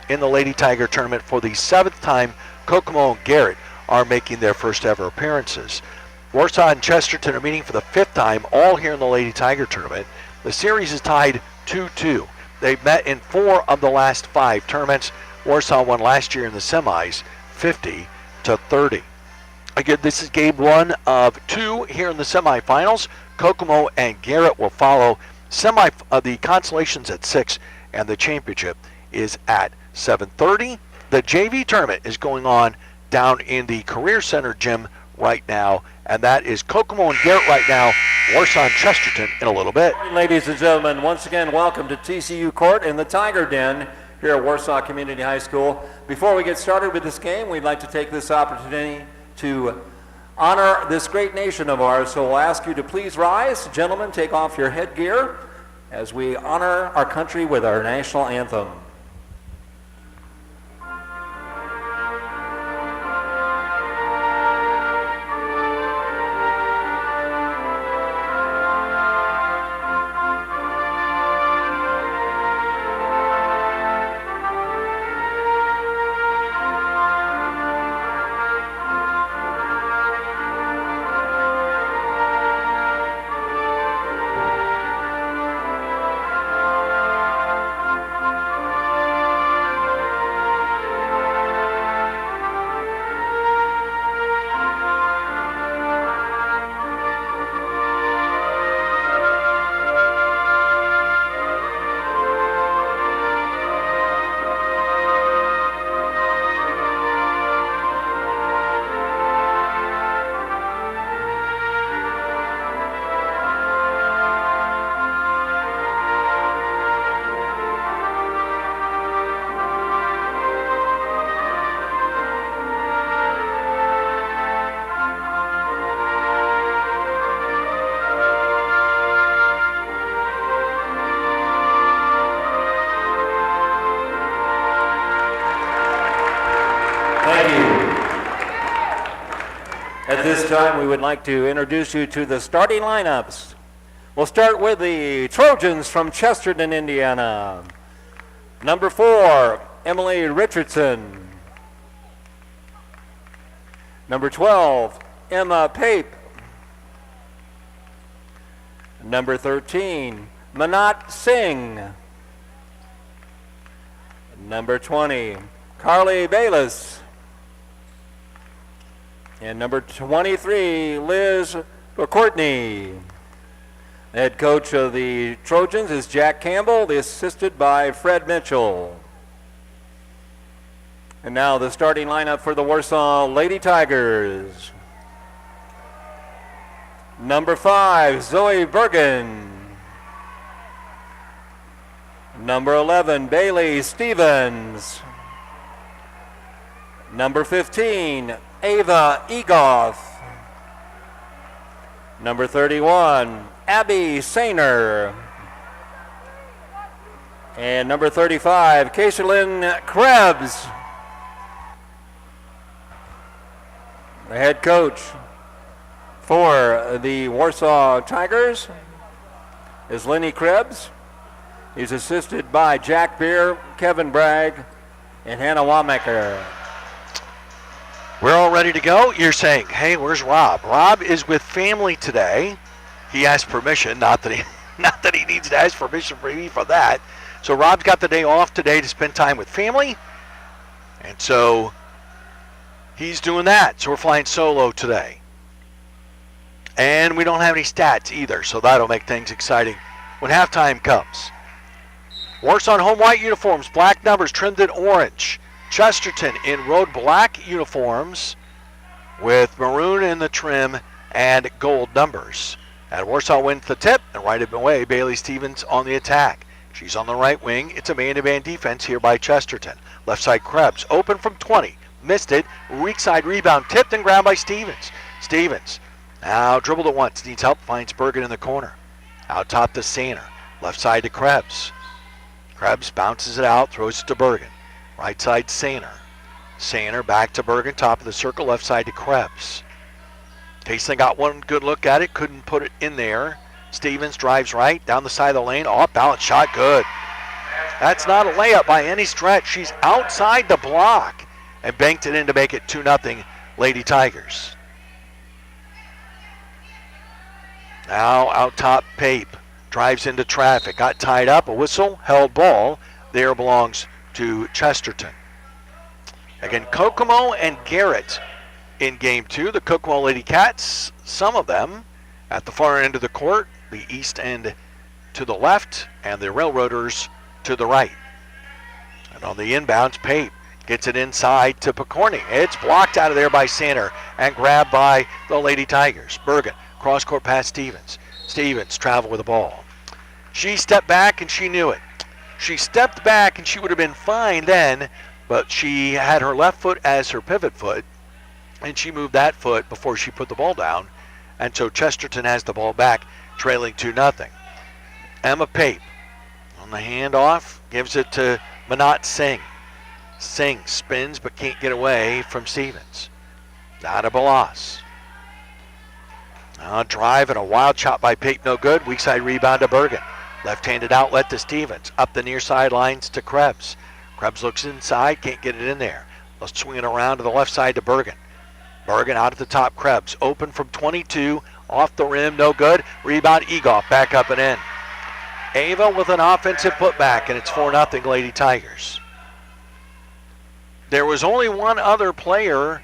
in the Lady Tiger tournament for the 7th time. Kokomo and Garrett are making their first ever appearances. Warsaw and Chesterton are meeting for the 5th time, all here in the Lady Tiger tournament. The series is tied 2-2. They've met in 4 of the last 5 tournaments. Warsaw won last year in the semis, 50-30. Again, this is game 1 of 2 here in the semifinals. Kokomo and Garrett will follow. The consolation's at 6, and the championship is at 7:30. The JV tournament is going on down in the Career Center gym right now, and that is Kokomo and Garrett right now, Warsaw and Chesterton in a little bit. Ladies and gentlemen, once again, welcome to TCU Court in the Tiger Den here at Warsaw Community High School. Before we get started with this game, we'd like to take this opportunity to honor this great nation of ours, so we'll ask you to please rise. Gentlemen, take off your headgear as we honor our country with our national anthem. At this time, we would like to introduce you to the starting lineups. We'll start with the Trojans from Chesterton, Indiana. Number 4, Emily Richardson. Number 12, Emma Pape. Number 13, Manat Singh. Number 20, Carly Bayless. And number 23, Liz Courtney. The head coach of the Trojans is Jack Campbell, assisted by Fred Mitchell. And now the starting lineup for the Warsaw Lady Tigers. Number 5, Zoe Bergen. Number 11, Bailey Stevens. Number 15, Ava Egoff. Number 31, Abby Sainer. And number 35, Kayshalyn Krebs. The head coach for the Warsaw Tigers is Lenny Krebs. He's assisted by Jack Beer, Kevin Bragg, and Hannah Wamaker. We're all ready to go. You're saying, hey, where's Rob? Rob is with family today. He asked permission, not that he needs to ask permission from me for that. So Rob's got the day off today to spend time with family. And so he's doing that. So we're flying solo today. And we don't have any stats either, so that'll make things exciting when halftime comes. Warsaw in home white uniforms, black numbers trimmed in orange. Chesterton in road black uniforms with maroon in the trim and gold numbers. And Warsaw wins the tip, and right away, Bailey Stevens on the attack. She's on the right wing. It's a man-to-man defense here by Chesterton. Left side Krebs, open from 20. Missed it. Weak side rebound, tipped and grabbed by Stevens. Stevens now dribbled it once, needs help, finds Bergen in the corner. Out top to Sainer. Left side to Krebs. Krebs bounces it out, throws it to Bergen. Right side, Sainer. Sainer back to Bergen, top of the circle, left side to Krebs. Kaysling got one good look at it, couldn't put it in there. Stevens drives right, down the side of the lane, off balance shot, good. That's not a layup by any stretch. She's outside the block and banked it in to make it 2-0 Lady Tigers. Now out top, Pape drives into traffic, got tied up, a whistle, held ball. There belongs to Chesterton. Again, Kokomo and Garrett in game 2. The Kokomo Lady Cats, some of them at the far end of the court, the east end to the left, and the Railroaders to the right. And on the inbounds, Pape gets it inside to Picorni. It's blocked out of there by Sander and grabbed by the Lady Tigers. Bergen, cross-court pass Stevens. Stevens traveled with the ball. She stepped back and she knew it. She stepped back and she would have been fine then, but she had her left foot as her pivot foot, and she moved that foot before she put the ball down. And so Chesterton has the ball back, trailing 2-0. Emma Pape on the handoff, gives it to Manat Singh. Singh spins but can't get away from Stevens. Down to Balas. Drive and a wild shot by Pape, no good. Weak side rebound to Bergen. Left-handed outlet to Stevens. Up the near sidelines to Krebs. Krebs looks inside, can't get it in there. Let's swing it around to the left side to Bergen. Bergen out at the top, Krebs. Open from 22, off the rim, no good. Rebound, Egoff, back up and in. Ava with an offensive putback, and it's 4-0 Lady Tigers. There was only one other player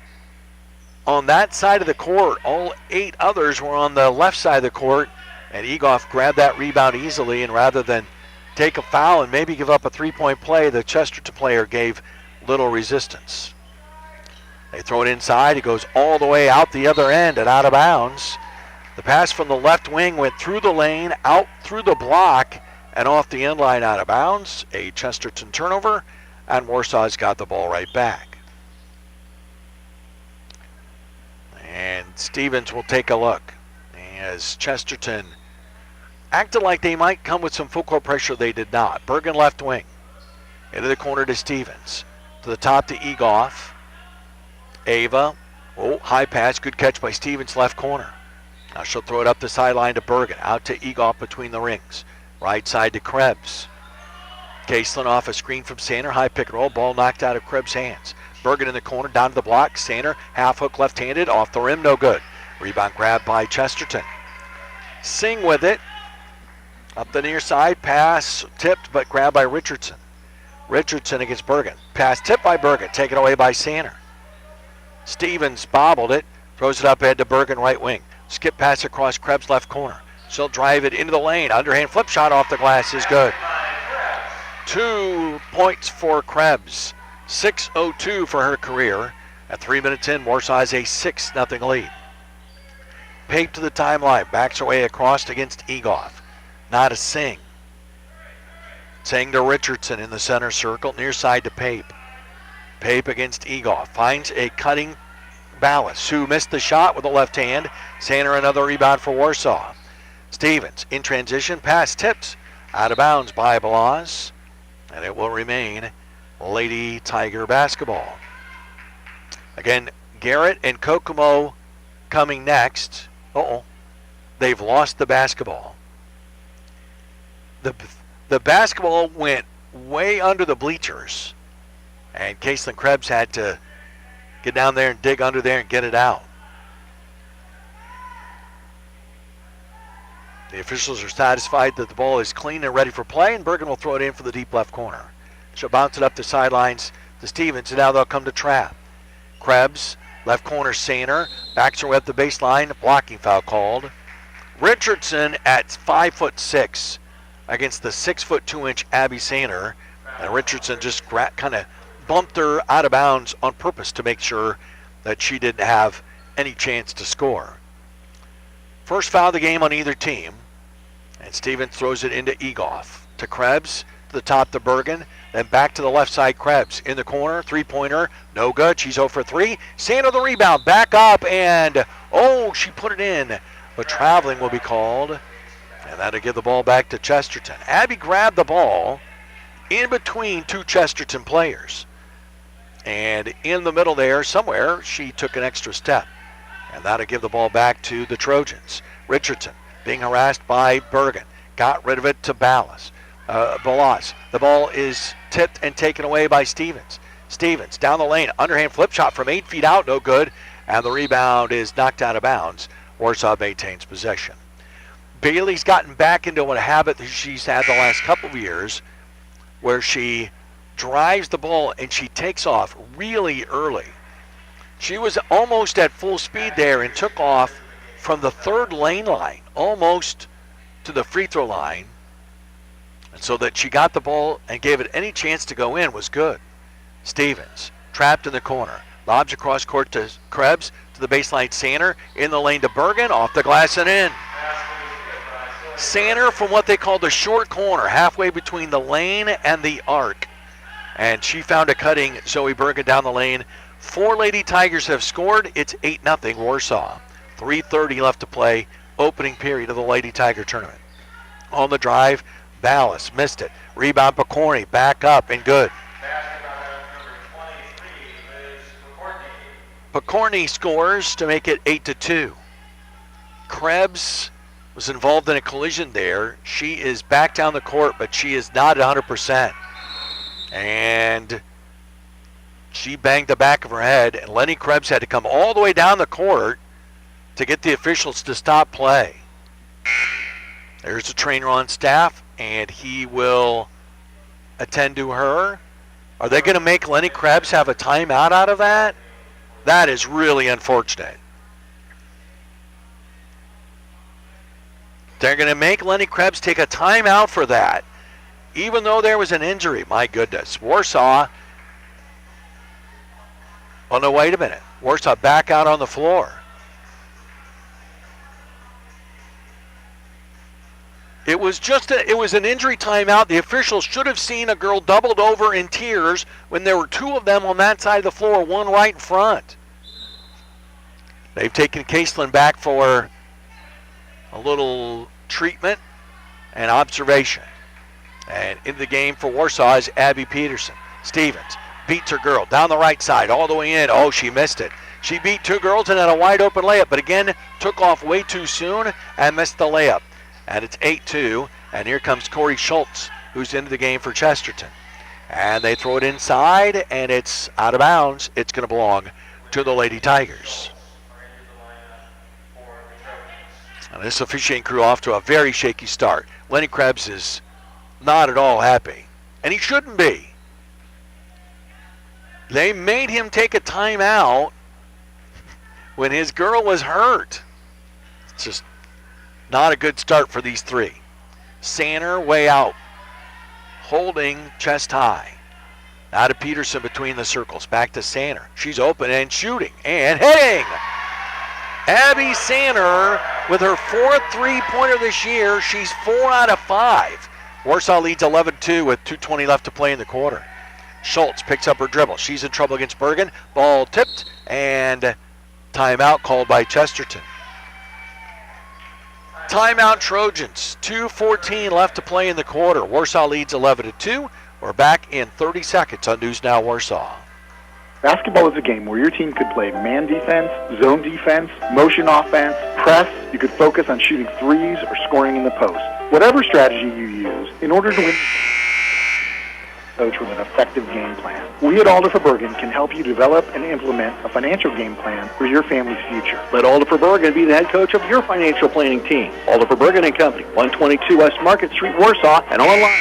on that side of the court. All 8 others were on the left side of the court, and Egoff grabbed that rebound easily, and rather than take a foul and maybe give up a three-point play, the Chesterton player gave little resistance. They throw it inside. It goes all the way out the other end and out of bounds. The pass from the left wing went through the lane, out through the block, and off the end line out of bounds. A Chesterton turnover, and Warsaw's got the ball right back. And Stevens will take a look as Chesterton acted like they might come with some full court pressure. They did not. Bergen left wing. Into the corner to Stevens. To the top to Egoff. Ava. Oh, high pass. Good catch by Stevens, left corner. Now she'll throw it up the sideline to Bergen. Out to Egoff between the rings. Right side to Krebs. Caselin off a screen from Sander. High pick and roll. Ball knocked out of Krebs' hands. Bergen in the corner. Down to the block. Sander. Half hook left-handed. Off the rim. No good. Rebound grab by Chesterton. Singh with it. Up the near side, pass tipped but grabbed by Richardson. Richardson against Bergen. Pass tipped by Bergen, taken away by Sander. Stevens bobbled it, throws it up ahead to Bergen, right wing. Skip pass across Krebs' left corner. She'll drive it into the lane. Underhand flip shot off the glass is good. 2 points for Krebs. 6:02 for her career. At 3 minutes in, Warsaw has a 6-0 lead. Pape to the timeline, backs her way across against Egoff. Not a Singh. Singh to Richardson in the center circle, near side to Pape. Pape against Egoff. Finds a cutting Ballas, who missed the shot with the left hand. Sander another rebound for Warsaw. Stevens in transition, pass tipped out of bounds by Ballas. And it will remain Lady Tiger basketball. Again, Garrett and Kokomo coming next. They've lost the basketball. The basketball went way under the bleachers, and Caselin Krebs had to get down there and dig under there and get it out. The officials are satisfied that the ball is clean and ready for play, and Bergen will throw it in for the deep left corner. She'll bounce it up the sidelines to Stevens, and now they'll come to trap. Krebs, left corner Sander, backs her way up the baseline, blocking foul called. Richardson at 5'6" against the 6'2" Abby Sander, and Richardson just kind of bumped her out of bounds on purpose to make sure that she didn't have any chance to score. First foul of the game on either team, and Stevens throws it into Egoff. To Krebs, to the top to Bergen, then back to the left side. Krebs in the corner, three-pointer, no good. She's 0 for 3. Sander the rebound, back up, and she put it in, but traveling will be called, and that'll give the ball back to Chesterton. Abby grabbed the ball in between 2 Chesterton players, and in the middle there somewhere she took an extra step, and that'll give the ball back to the Trojans. Richardson being harassed by Bergen, got rid of it to Ballas. Balas. The ball is tipped and taken away by Stevens. Stevens down the lane, underhand flip shot from 8 feet out, no good, and the rebound is knocked out of bounds. Warsaw maintains possession. Bailey's gotten back into a habit that she's had the last couple of years where she drives the ball and she takes off really early. She was almost at full speed there and took off from the third lane line, almost to the free throw line. And so that she got the ball and gave it any chance to go in was good. Stevens, trapped in the corner. Lobs across court to Krebs, to the baseline Sander, in the lane to Bergen, off the glass and in. Sander from what they call the short corner, halfway between the lane and the arc. And she found a cutting Zoe Bergen down the lane. 4 Lady Tigers have scored. It's 8-0 Warsaw. 3:30 left to play, opening period of the Lady Tiger tournament. On the drive, Ballas missed it. Rebound Picorni, back up and good. Picorni scores to make it 8-2. Krebs was involved in a collision there. She is back down the court, but she is not at 100%. And she banged the back of her head, and Lenny Krebs had to come all the way down the court to get the officials to stop play. There's a trainer on staff, and he will attend to her. Are they going to make Lenny Krebs have a timeout out of that? That is really unfortunate. They're going to make Lenny Krebs take a timeout for that, even though there was an injury. My goodness. Warsaw. Oh, no, wait a minute. Warsaw back out on the floor. It was an injury timeout. The officials should have seen a girl doubled over in tears when there were 2 of them on that side of the floor, one right in front. They've taken Caselin back for a little treatment and observation. And in the game for Warsaw is Abby Peterson. Stevens beats her girl down the right side all the way in. Oh, she missed it. She beat 2 girls and had a wide open layup, but again took off way too soon and missed the layup. And it's 8-2, and here comes Corey Schultz, who's into the game for Chesterton. And they throw it inside, and it's out of bounds. It's going to belong to the Lady Tigers. And this officiating crew off to a very shaky start. Lenny Krebs is not at all happy, and he shouldn't be. They made him take a timeout when his girl was hurt. It's just not a good start for these 3. Sander way out, holding chest high. Now to Peterson between the circles. Back to Sander. She's open and shooting and hitting. Abby Sander with her 4th three-pointer this year. She's 4 out of 5. Warsaw leads 11-2 with 2:20 left to play in the quarter. Schultz picks up her dribble. She's in trouble against Bergen. Ball tipped and timeout called by Chesterton. Timeout Trojans. 2:14 left to play in the quarter. Warsaw leads 11-2. We're back in 30 seconds on News Now Warsaw. Basketball is a game where your team could play man defense, zone defense, motion offense, press. You could focus on shooting threes or scoring in the post. Whatever strategy you use, in order to win, coach with an effective game plan. We at Alder Bergen can help you develop and implement a financial game plan for your family's future. Let Alder Bergen be the head coach of your financial planning team. Alder Bergen and Company, 122 West Market Street, Warsaw, and online.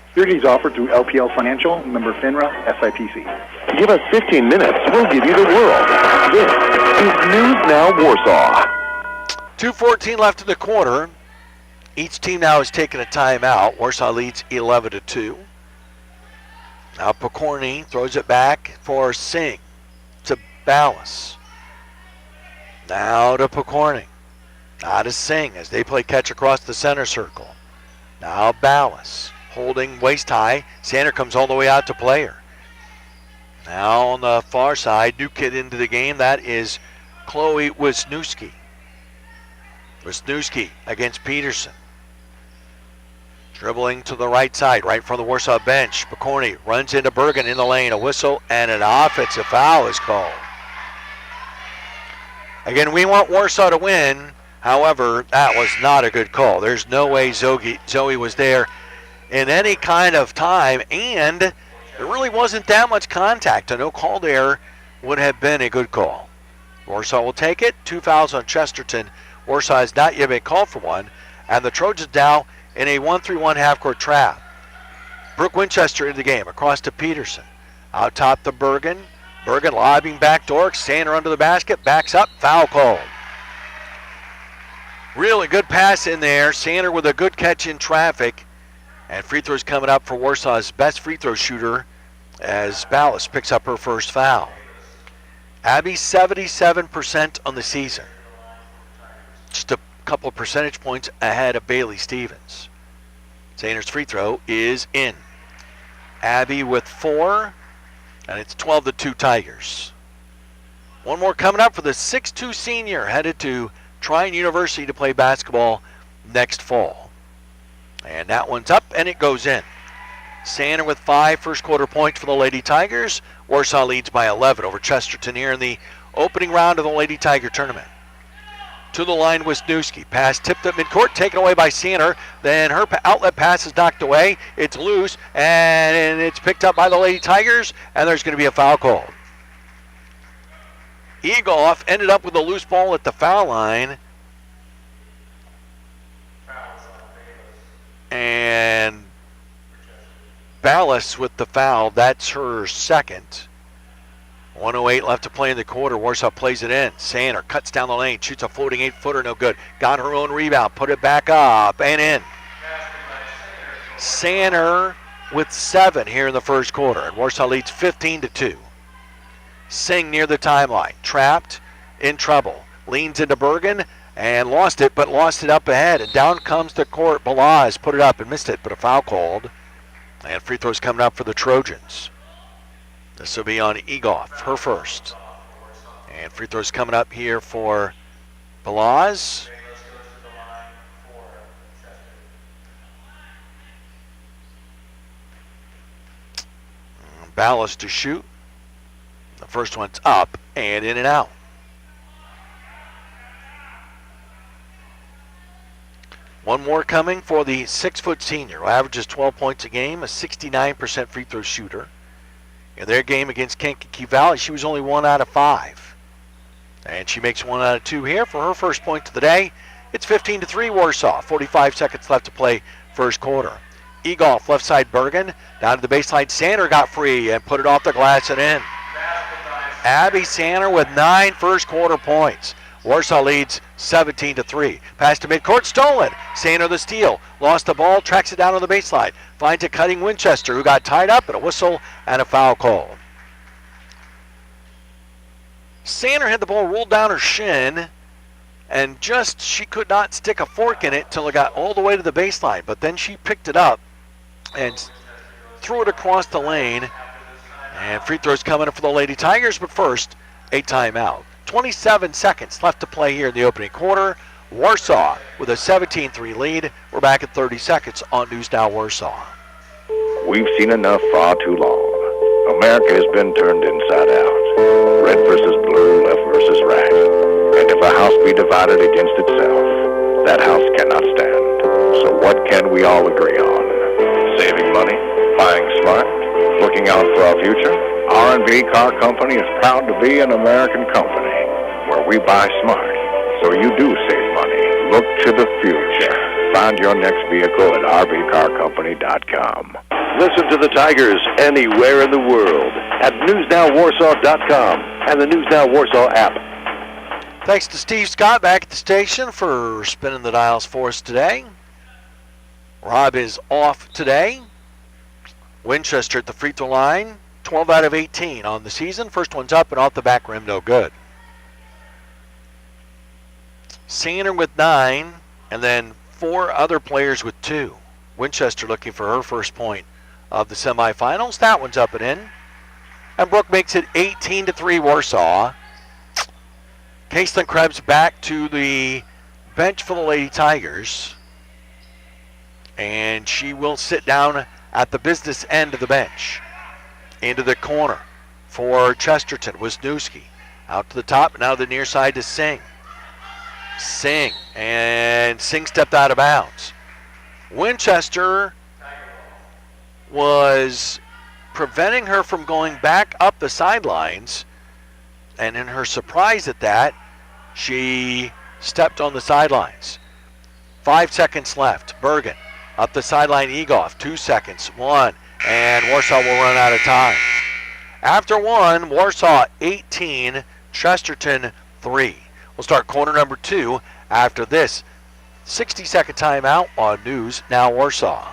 Securities offered through LPL Financial, member FINRA, SIPC. Give us 15 minutes, we'll give you the world. This is News Now Warsaw. 2:14 left in the quarter. Each team now has taken a timeout. Warsaw leads 11-2. Now Picorni throws it back for Singh to Ballas. Now to Picorni. Now to Singh as they play catch across the center circle. Now Ballas holding waist high. Sander comes all the way out to play her. Now on the far side, new kid into the game. That is Chloe Wisniewski. Wisniewski against Peterson. Dribbling to the right side, right from the Warsaw bench. Picorni runs into Bergen in the lane. A whistle and an offensive foul is called. Again, we want Warsaw to win, However, that was not a good call. There's no way Zoe was there in any kind of time, and there really wasn't that much contact. A no call there would have been a good call. Warsaw will take it. 2 fouls on Chesterton. Warsaw has not yet been called for one, and the Trojans now in a 1-3-1 half-court trap. Brooke Winchester in the game, across to Peterson. Out top to Bergen. Bergen lobbing back to Ork. Sander under the basket, backs up, foul called. Really good pass in there. Sander with a good catch in traffic. And free throws coming up for Warsaw's best free throw shooter as Ballas picks up her first foul. Abby 77% on the season. Just a couple of percentage points ahead of Bailey Stevens. Sander's free throw is in. Abby with 4, and it's 12-2 Tigers. One more coming up for the 6'2 senior headed to Trine University to play basketball next fall. And that one's up, and it goes in. Sander with 5 first quarter points for the Lady Tigers. Warsaw leads by 11 over Chesterton here in the opening round of the Lady Tiger tournament. To the line, Wisniewski. Pass tipped at midcourt, taken away by Sander. Then her outlet pass is knocked away. It's loose, and it's picked up by the Lady Tigers, and there's going to be a foul called. Egoff ended up with a loose ball at the foul line. And Ballas with the foul. That's her second. 1:08 left to play in the quarter. Warsaw plays it in. Sander cuts down the lane, shoots a floating 8-footer, no good. Got her own rebound, put it back up and in. Sander with 7 here in the first quarter, and Warsaw leads 15-2. Singh near the timeline, trapped, in trouble. Leans into Bergen and lost it, but lost it up ahead. And down comes the court. Balaz put it up and missed it, but a foul called. And free throws coming up for the Trojans. This will be on Egoff, her first. And free throws coming up here for Balaz. Ballas to shoot. The first one's up and in and out. One more coming for the 6-foot senior, who averages 12 points a game, a 69% free throw shooter. In their game against Kankakee Valley, she was only 1 out of 5. And she makes 1 out of 2 here for her first point of the day. It's 15-3 Warsaw. 45 seconds left to play first quarter. Egoff, left side Bergen. Down to the baseline. Sander got free and put it off the glass and in. Abby Sander with 9 first quarter points. Warsaw leads 17-3. Pass to midcourt, stolen. Sander the steal. Lost the ball, tracks it down on the baseline. Finds a cutting Winchester, who got tied up, and a whistle and a foul called. Sander had the ball rolled down her shin, and she could not stick a fork in it till it got all the way to the baseline. But then she picked it up and threw it across the lane. And free throws coming up for the Lady Tigers, but first, a timeout. 27 seconds left to play here in the opening quarter. Warsaw with a 17-3 lead. We're back at 30 seconds on News Now Warsaw. We've seen enough far too long. America has been turned inside out. Red versus blue, left versus right. And if a house be divided against itself, that house cannot stand. So what can we all agree on? Saving money? Buying smart? Looking out for our future? R&B Car Company is proud to be an American company where we buy smart, so you do save money. Look to the future. Find your next vehicle at rbcarcompany.com. Listen to the Tigers anywhere in the world at newsnowwarsaw.com and the News Now Warsaw app. Thanks to Steve Scott back at the station for spinning the dials for us today. Rob is off today. Winchester at the free throw line, 12 out of 18 on the season. First one's up and off the back rim, no good. Sander with 9, and then 4 other players with 2. Winchester looking for her first point of the semifinals. That one's up and in. And Brooke makes it 18-3 Warsaw. Caitlin Krebs back to the bench for the Lady Tigers. And she will sit down at the business end of the bench. Into the corner for Chesterton. Wisniewski out to the top, now the near side to Singh. Singh. And Singh stepped out of bounds. Winchester was preventing her from going back up the sidelines. And in her surprise at that, she stepped on the sidelines. 5 seconds left. Bergen up the sideline. Egoff. 2 seconds. 1. And Warsaw will run out of time. After 1, Warsaw 18, Chesterton 3. We'll start quarter number 2 after this 60-second timeout on News Now Warsaw.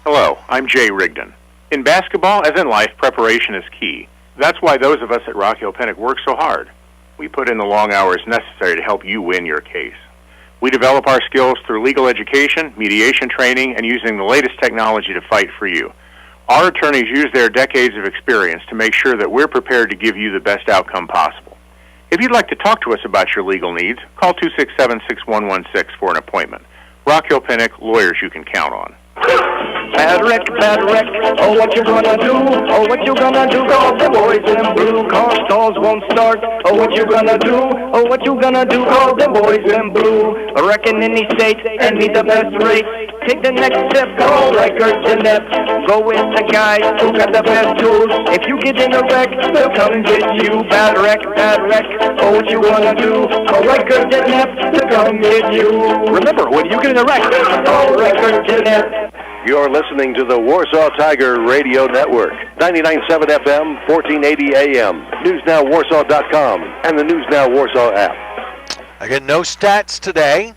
Hello, I'm Jay Rigdon. In basketball, as in life, preparation is key. That's why those of us at Rock Hill Pinnock work so hard. We put in the long hours necessary to help you win your case. We develop our skills through legal education, mediation training, and using the latest technology to fight for you. Our attorneys use their decades of experience to make sure that we're prepared to give you the best outcome possible. If you'd like to talk to us about your legal needs, call 267-6116 for an appointment. Rock Hill Pinnock, lawyers you can count on. Bad wreck, oh what you gonna do, oh what you gonna do, call the boys in blue, car stalls won't start, oh what you gonna do, oh what you gonna do, call the boys in blue, I reckon any state and need the best rate, take the next step, call records and net, go with the guys who got the best tools, if you get in a wreck, they'll come and get you, bad wreck, oh what you gonna do, call records and net to come get you, remember when you get in a wreck, call records and net. You're listening to the Warsaw Tiger Radio Network, 99.7 FM, 1480 AM, NewsNowWarsaw.com, and the News Now Warsaw app. Again, no stats today,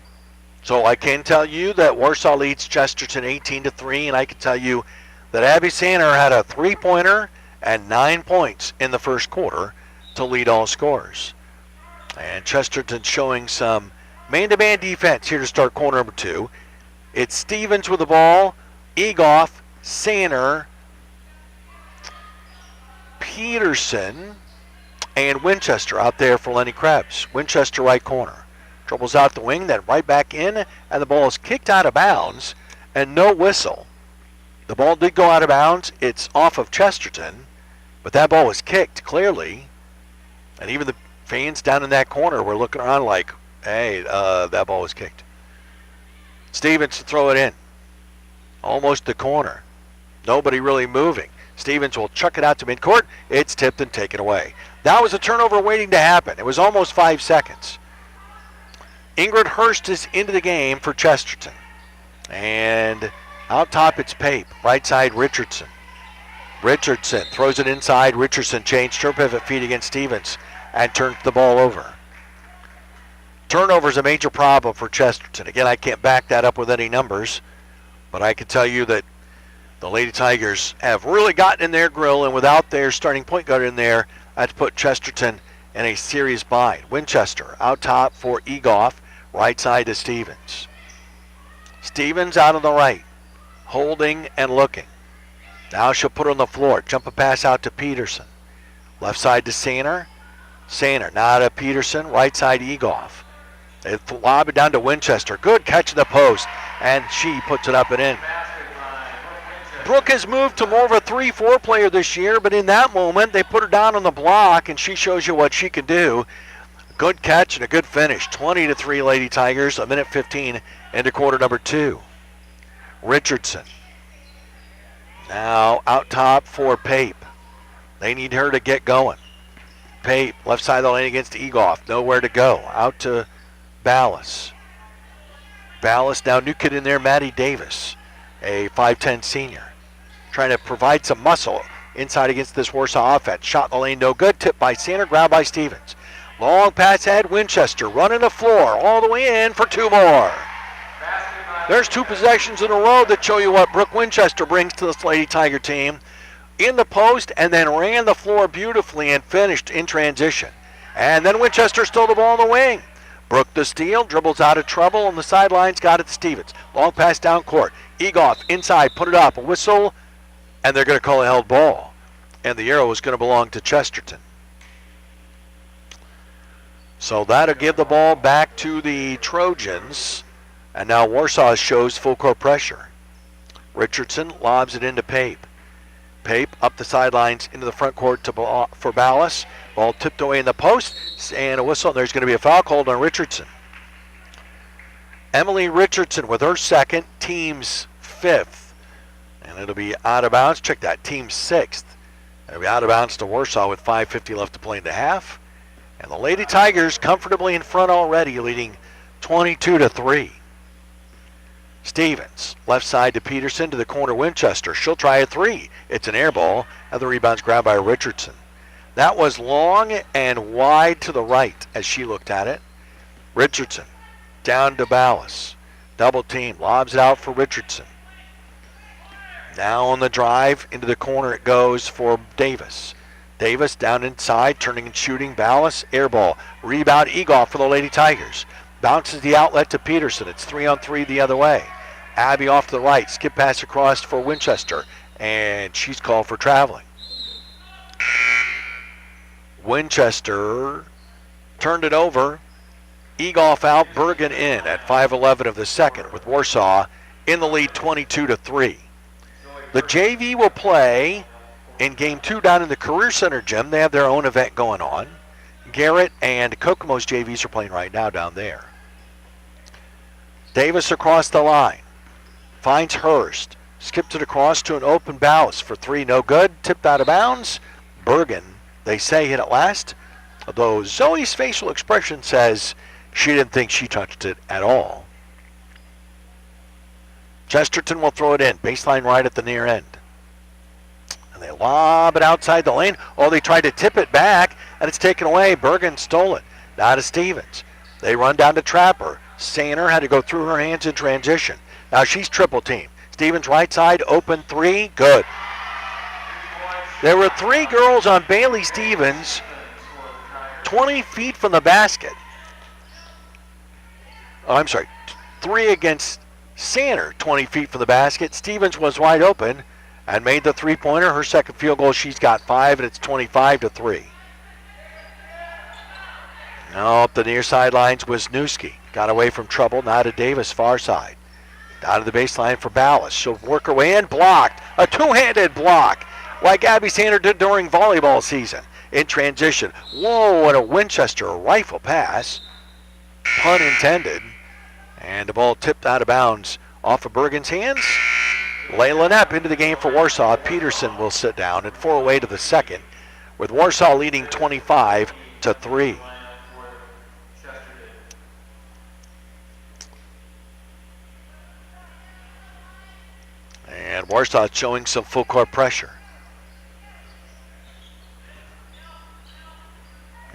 so I can tell you that Warsaw leads Chesterton 18-3, and I can tell you that Abby Sander had a three-pointer and 9 points in the first quarter to lead all scores. And Chesterton showing some man-to-man defense here to start quarter number 2. It's Stevens with the ball, Egoff, Sander, Peterson, and Winchester out there for Lenny Krebs. Winchester right corner. Dribbles out the wing, then right back in, and the ball is kicked out of bounds, and no whistle. The ball did go out of bounds. It's off of Chesterton, but that ball was kicked clearly, and even the fans down in that corner were looking around like, hey, that ball was kicked. Stevens to throw it in. Almost the corner. Nobody really moving. Stevens will chuck it out to midcourt. It's tipped and taken away. That was a turnover waiting to happen. It was almost 5 seconds. Ingrid Hurst is into the game for Chesterton. And out top it's Pape. Right side Richardson. Richardson throws it inside. Richardson changed her pivot feet against Stevens and turns the ball over. Turnover is a major problem for Chesterton. Again, I can't back that up with any numbers. But I can tell you that the Lady Tigers have really gotten in their grill, and without their starting point guard in there, that's put Chesterton in a serious bind. Winchester out top for Egoff, right side to Stevens. Stevens out on the right, holding and looking. Now she'll put it on the floor. Jump a pass out to Peterson. Left side to Sander. Sander now to Peterson, right side Egoff. They lob it down to Winchester. Good catch in the post, and she puts it up and in. Brooke has moved to more of a 3-4 player this year, but in that moment, they put her down on the block, and she shows you what she can do. Good catch and a good finish. 20-3 Lady Tigers, a minute 15 into quarter number 2. Richardson. Now out top for Pape. They need her to get going. Pape, left side of the lane against Egoff. Nowhere to go. Out to Ballas. Ballas, now new kid in there, Maddie Davis, a 5'10 senior. Trying to provide some muscle inside against this Warsaw offense. Shot in the lane, no good. Tipped by Sander, grabbed by Stevens. Long pass ahead, Winchester running the floor all the way in for 2 more. There's 2 possessions in a row that show you what Brooke Winchester brings to this Lady Tiger team. In the post and then ran the floor beautifully and finished in transition. And then Winchester stole the ball in the wing. Brooke the steal, dribbles out of trouble on the sidelines, got it to Stevens. Long pass down court. Egoff inside, put it up, a whistle, and they're going to call a held ball. And the arrow is going to belong to Chesterton. So that'll give the ball back to the Trojans. And now Warsaw shows full court pressure. Richardson lobs it into Pape. Pape up the sidelines into the front court for Ballas. Ball tipped away in the post, and a whistle. There's going to be a foul called on Richardson. Emily Richardson with her second, team's fifth. And it'll be out of bounds. Check that, team's sixth. It'll be out of bounds to Warsaw with 5:50 left to play in the half. And the Lady Tigers comfortably in front already, leading 22-3. Stevens, left side to Peterson, to the corner Winchester. She'll try a three. It's an air ball, and the rebound's grabbed by Richardson. That was long and wide to the right as she looked at it. Richardson down to Ballas. Double team, lobs it out for Richardson. Now on the drive, into the corner it goes for Davis. Davis down inside, turning and shooting. Ballas, air ball. Rebound, Egoff for the Lady Tigers. Bounces the outlet to Peterson. It's 3-on-3 the other way. Abby off to the right. Skip pass across for Winchester. And she's called for traveling. Winchester turned it over. Egoff out, Bergen in at 5:11 of the second, with Warsaw in the lead 22-3. The JV will play in game 2 down in the Career Center gym. They have their own event going on. Garrett and Kokomo's JVs are playing right now down there. Davis across the line. Finds Hurst. Skips it across to an open Ballas for three. No good. Tipped out of bounds. Bergen, they say, hit it last. Although Zoe's facial expression says she didn't think she touched it at all. Chesterton will throw it in. Baseline right at the near end. And they lob it outside the lane. Oh, they tried to tip it back, and it's taken away. Bergen stole it. Now to Stevens. They run down to Trapper. Saner had to go through her hands in transition. Now she's triple team. Stevens right side, open three, good. There were three girls on Bailey Stevens, 20 feet from the basket. Oh, I'm sorry, three against Saner, 20 feet from the basket. Stevens was wide open and made the three-pointer. Her second field goal, she's got 5, and it's 25-3. Now up the near sidelines was Newski. Got away from trouble, now to Davis, far side. Down to the baseline for Ballas. She'll work her way in, blocked. A two-handed block, like Abby Sander did during volleyball season. In transition. Whoa, what a Winchester rifle pass. Pun intended. And the ball tipped out of bounds off of Bergen's hands. Layla Knapp into the game for Warsaw. Peterson will sit down at 4 away to the second, with Warsaw leading 25-3. And Warsaw showing some full court pressure.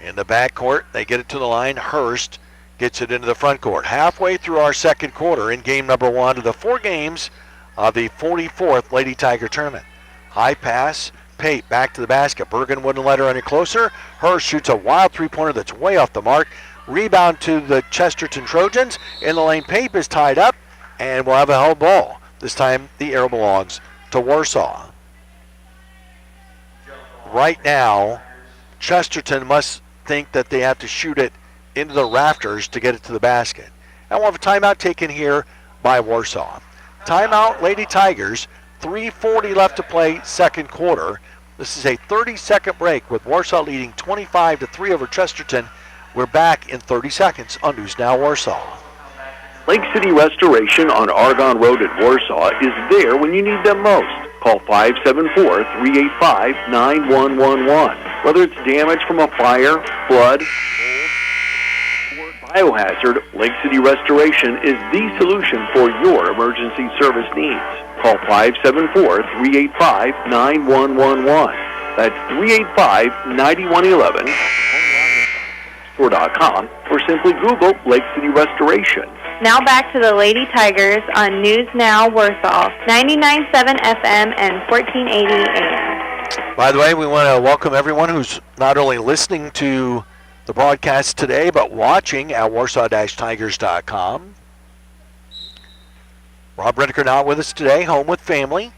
In the backcourt, they get it to the line. Hurst gets it into the front court. Halfway through our second quarter in game number 1 of the 4 games of the 44th Lady Tiger tournament. High pass, Pate back to the basket. Bergen wouldn't let her any closer. Hurst shoots a wild three-pointer that's way off the mark. Rebound to the Chesterton Trojans. In the lane, Pape is tied up, and we'll have a held ball. This time, the arrow belongs to Warsaw. Right now, Chesterton must think that they have to shoot it into the rafters to get it to the basket. And we'll have a timeout taken here by Warsaw. Timeout, Lady Tigers. 3:40 left to play, second quarter. This is a 30-second break with Warsaw leading 25-3 over Chesterton. We're back in 30 seconds on News Now Warsaw. Lake City Restoration on Argonne Road at Warsaw is there when you need them most. Call 574-385-9111. Whether it's damage from a fire, flood, or biohazard, Lake City Restoration is the solution for your emergency service needs. Call 574-385-9111. That's 385-9111. Store.com or simply Google Lake City Restoration. Now back to the Lady Tigers on News Now Warsaw, 99.7 FM and 1480 AM. By the way, we want to welcome everyone who's not only listening to the broadcast today, but watching at warsaw-tigers.com. Rob Rediker not with us today, home with family.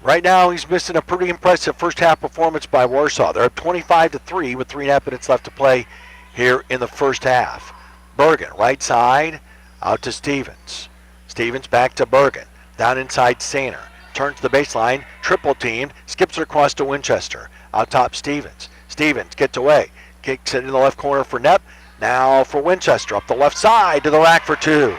Right now, he's missing a pretty impressive first-half performance by Warsaw. They're up 25-3 with 3.5 minutes left to play here in the first half. Bergen, right side, out to Stevens. Stevens back to Bergen. Down inside Saner. Turns to the baseline, triple teamed, skips it across to Winchester. Out top Stevens. Stevens gets away. Kicks it in the left corner for Knapp. Now for Winchester, up the left side to the rack for 2.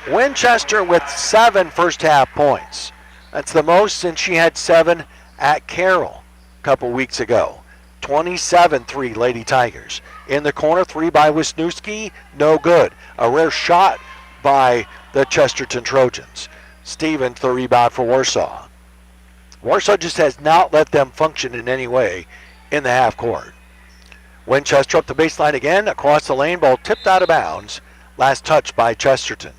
Winchester with 7 first half points. That's the most since she had 7 at Carroll a couple weeks ago. 27-3 Lady Tigers. In the corner, 3 by Wisniewski, no good. A rare shot by the Chesterton Trojans. Stevens the rebound for Warsaw. Warsaw just has not let them function in any way in the half court. Winchester up the baseline again, across the lane, ball tipped out of bounds. Last touch by Chesterton.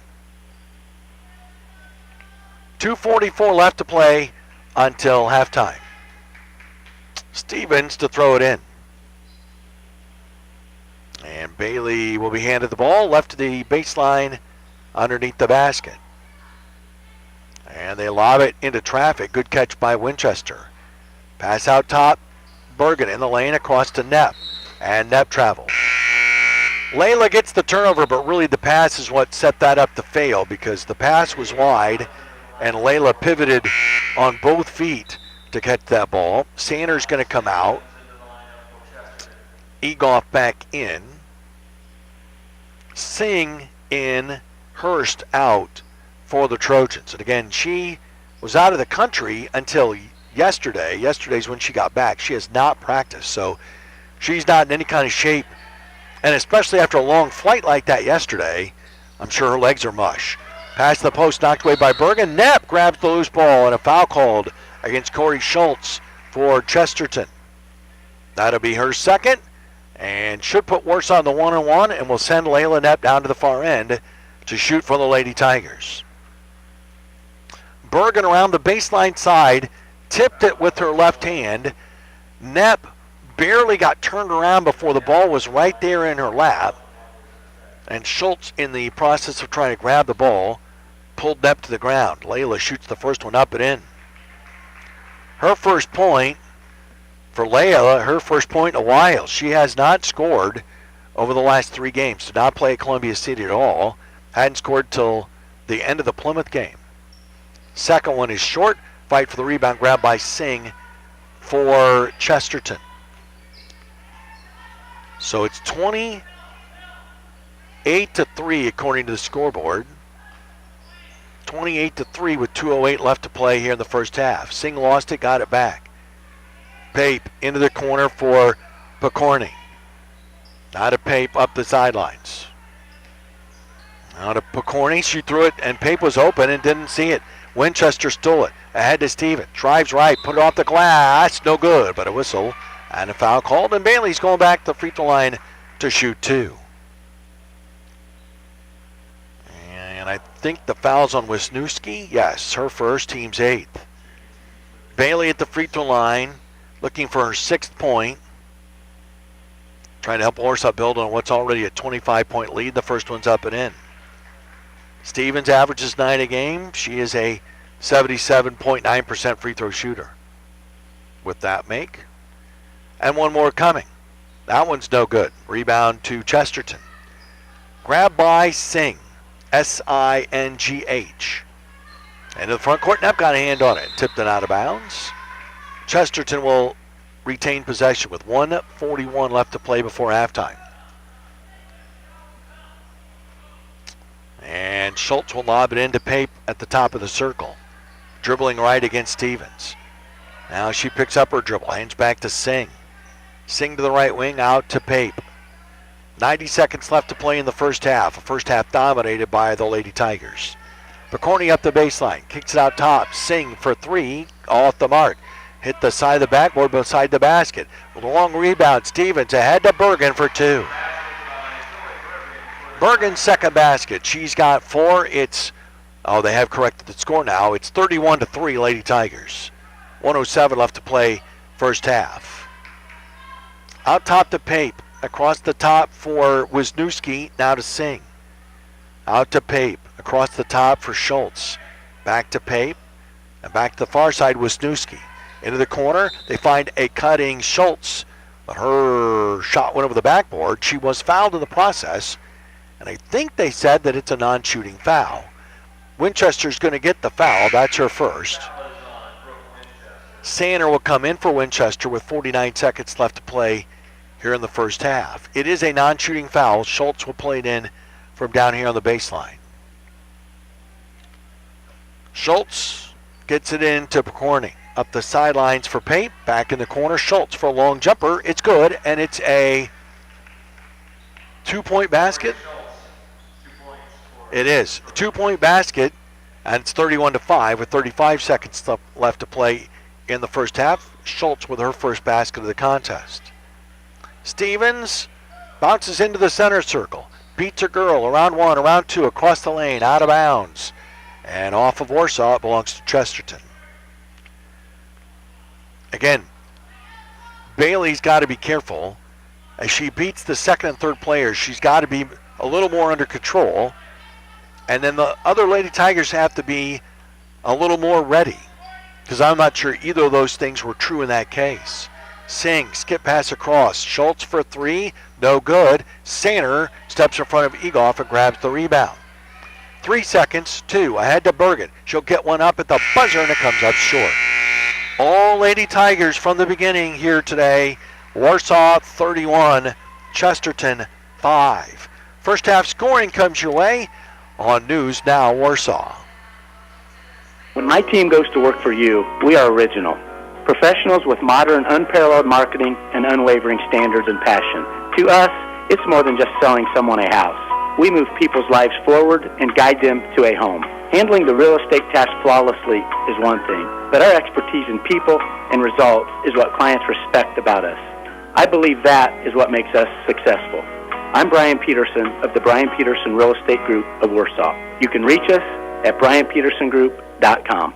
2:44 left to play until halftime. Stevens to throw it in. And Bailey will be handed the ball, left to the baseline underneath the basket. And they lob it into traffic. Good catch by Winchester. Pass out top. Bergen in the lane across to Knepp. And Knepp travels. Layla gets the turnover, but really the pass is what set that up to fail because the pass was wide and Layla pivoted on both feet to catch that ball. Sanders going to come out. Egoff back in. Singh in. Hurst out for the Trojans. And again, she was out of the country until yesterday. Yesterday's when she got back. She has not practiced, so she's not in any kind of shape. And especially after a long flight like that yesterday, I'm sure her legs are mush. Pass the post, knocked away by Bergen. Knepp grabs the loose ball, and a foul called against Corey Schultz for Chesterton. That'll be her second, and should put Warsaw on the 1-on-1, and will send Layla Knepp down to the far end to shoot for the Lady Tigers. Bergen around the baseline side, tipped it with her left hand. Knepp barely got turned around before the ball was right there in her lap. And Schultz, in the process of trying to grab the ball, pulled Knepp to the ground. Layla shoots the first one up and in. Her first point for Layla, her first point in a while. She has not scored over the last 3 games. Did not play at Columbia City at all. Hadn't scored till the end of the Plymouth game. Second one is short. Fight for the rebound, grab by Singh for Chesterton. So it's 28-3 according to the scoreboard. 28-3 with 2:08 left to play here in the first half. Singh lost it, got it back. Pape into the corner for Picorni. Now to Pape up the sidelines. Now to Picorni, she threw it and Pape was open and didn't see it. Winchester stole it. Ahead to Steven. Drives right, put it off the glass. No good, but a whistle and a foul called. And Bailey's going back to the free throw line to shoot 2. And I think the foul's on Wisniewski. Yes, her first, team's 8th. Bailey at the free throw line, looking for her 6th point. Trying to help Warsaw build on what's already a 25-point lead. The first one's up and in. Stevens averages 9 a game. She is a 77.9% free throw shooter with that make. And one more coming. That one's no good. Rebound to Chesterton. Grab by Singh. S-I-N-G-H. Into the front court. Knepp got a hand on it. Tipped it out of bounds. Chesterton will retain possession with 1:41 left to play before halftime. And Schultz will lob it into Pape at the top of the circle. Dribbling right against Stevens. Now she picks up her dribble. Hands back to Singh. Singh to the right wing, out to Pape. 90 seconds left to play in the first half. A first half dominated by the Lady Tigers. Picorni up the baseline. Kicks it out top. Singh for 3. Off the mark. Hit the side of the backboard beside the basket. With a long rebound. Stevens ahead to Bergen for 2. Bergen's second basket. She's got 4. They have corrected the score now. It's 31-3 Lady Tigers. 1:07 left to play first half. Out top to Pape. Across the top for Wisniewski. Now to Singh. Out to Pape. Across the top for Schultz. Back to Pape. And back to the far side, Wisniewski. Into the corner. They find a cutting Schultz. But her shot went over the backboard. She was fouled in the process. And I think they said that it's a non-shooting foul. Winchester's going to get the foul. That's her first. Sander will come in for Winchester with 49 seconds left to play here in the first half. It is a non-shooting foul. Schultz will play it in from down here on the baseline. Schultz gets it into Picorni. Up the sidelines for Pape. Back in the corner. Schultz for a long jumper. It's good, and it's a 2-point basket. It is a 2-point basket, and it's 31-5 with 35 seconds left to play in the first half. Schultz with her first basket of the contest. Stevens bounces into the center circle. Beats a girl around one, around two, across the lane, out of bounds. And off of Warsaw, it belongs to Chesterton. Again, Bailey's got to be careful. As she beats the second and third players, she's got to be a little more under control. And then the other Lady Tigers have to be a little more ready, because I'm not sure either of those things were true in that case. Singh, skip pass across. Schultz for three, no good. Sainer steps in front of Egoff and grabs the rebound. 3 seconds, two, ahead to Bergen. She'll get one up at the buzzer, and it comes up short. All Lady Tigers from the beginning here today. Warsaw 31, Chesterton 5. First half scoring comes your way on News Now Warsaw. When my team goes to work for you, we are original. Professionals with modern, unparalleled marketing and unwavering standards and passion. To us, it's more than just selling someone a house. We move people's lives forward and guide them to a home. Handling the real estate task flawlessly is one thing, but our expertise in people and results is what clients respect about us. I believe that is what makes us successful. I'm Brian Peterson of the Brian Peterson Real Estate Group of Warsaw. You can reach us at brianpetersongroup.com.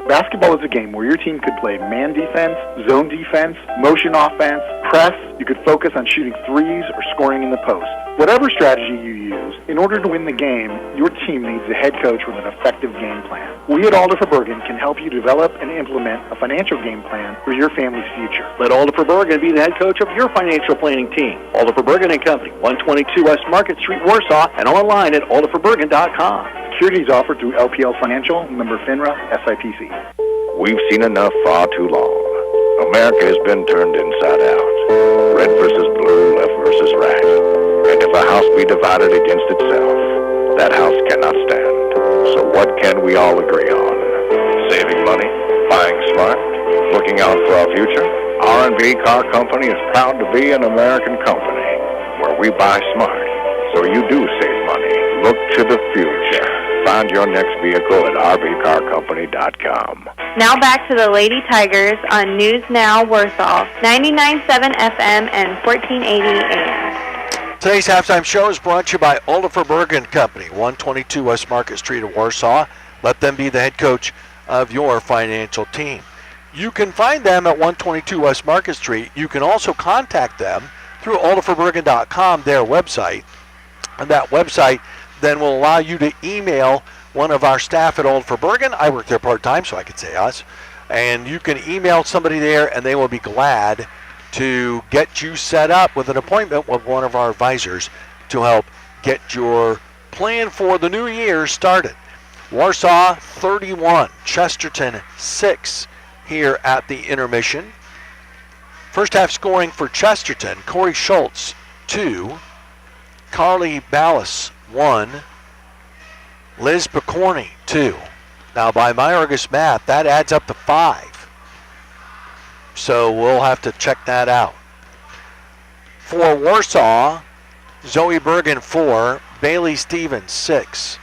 Basketball is a game where your team could play man defense, zone defense, motion offense, press. You could focus on shooting threes or scoring in the post. Whatever strategy you use, in order to win the game, your team needs a head coach with an effective game plan. We at Alder for Bergen can help you develop and implement a financial game plan for your family's future. Let Alder for Bergen be the head coach of your financial planning team. Alder for Bergen & Company, 122 West Market Street, Warsaw, and online at alderforbergen.com. Securities offered through LPL Financial, member FINRA, SIPC. We've seen enough far too long. America has been turned inside out. Red versus blue, left versus right. And if a house be divided against itself, that house cannot stand. So what can we all agree on? Saving money, buying smart, looking out for our future. R&B Car Company is proud to be an American company where we buy smart. So you do save money. Look to the future. Find your next vehicle at rbcarcompany.com. Now back to the Lady Tigers on News Now Warsaw, 99.7 FM and 1480 AM. Today's halftime show is brought to you by Alder for Bergen Company, 122 West Market Street in Warsaw. Let them be the head coach of your financial team. You can find them at 122 West Market Street. You can also contact them through alderforbergen.com, their website. And that website then will allow you to email one of our staff at Alder for Bergen. I work there part-time, so I could say us. And you can email somebody there, and they will be glad to get you set up with an appointment with one of our advisors to help get your plan for the new year started. Warsaw 31, Chesterton 6 here at the intermission. First half scoring for Chesterton, Corey Schultz 2, Carly Ballas 1, Liz Picorni 2. Now by my August math, that adds up to 5. So we'll have to check that out. For Warsaw, Zoe Bergen 4, Bailey Stevens 6,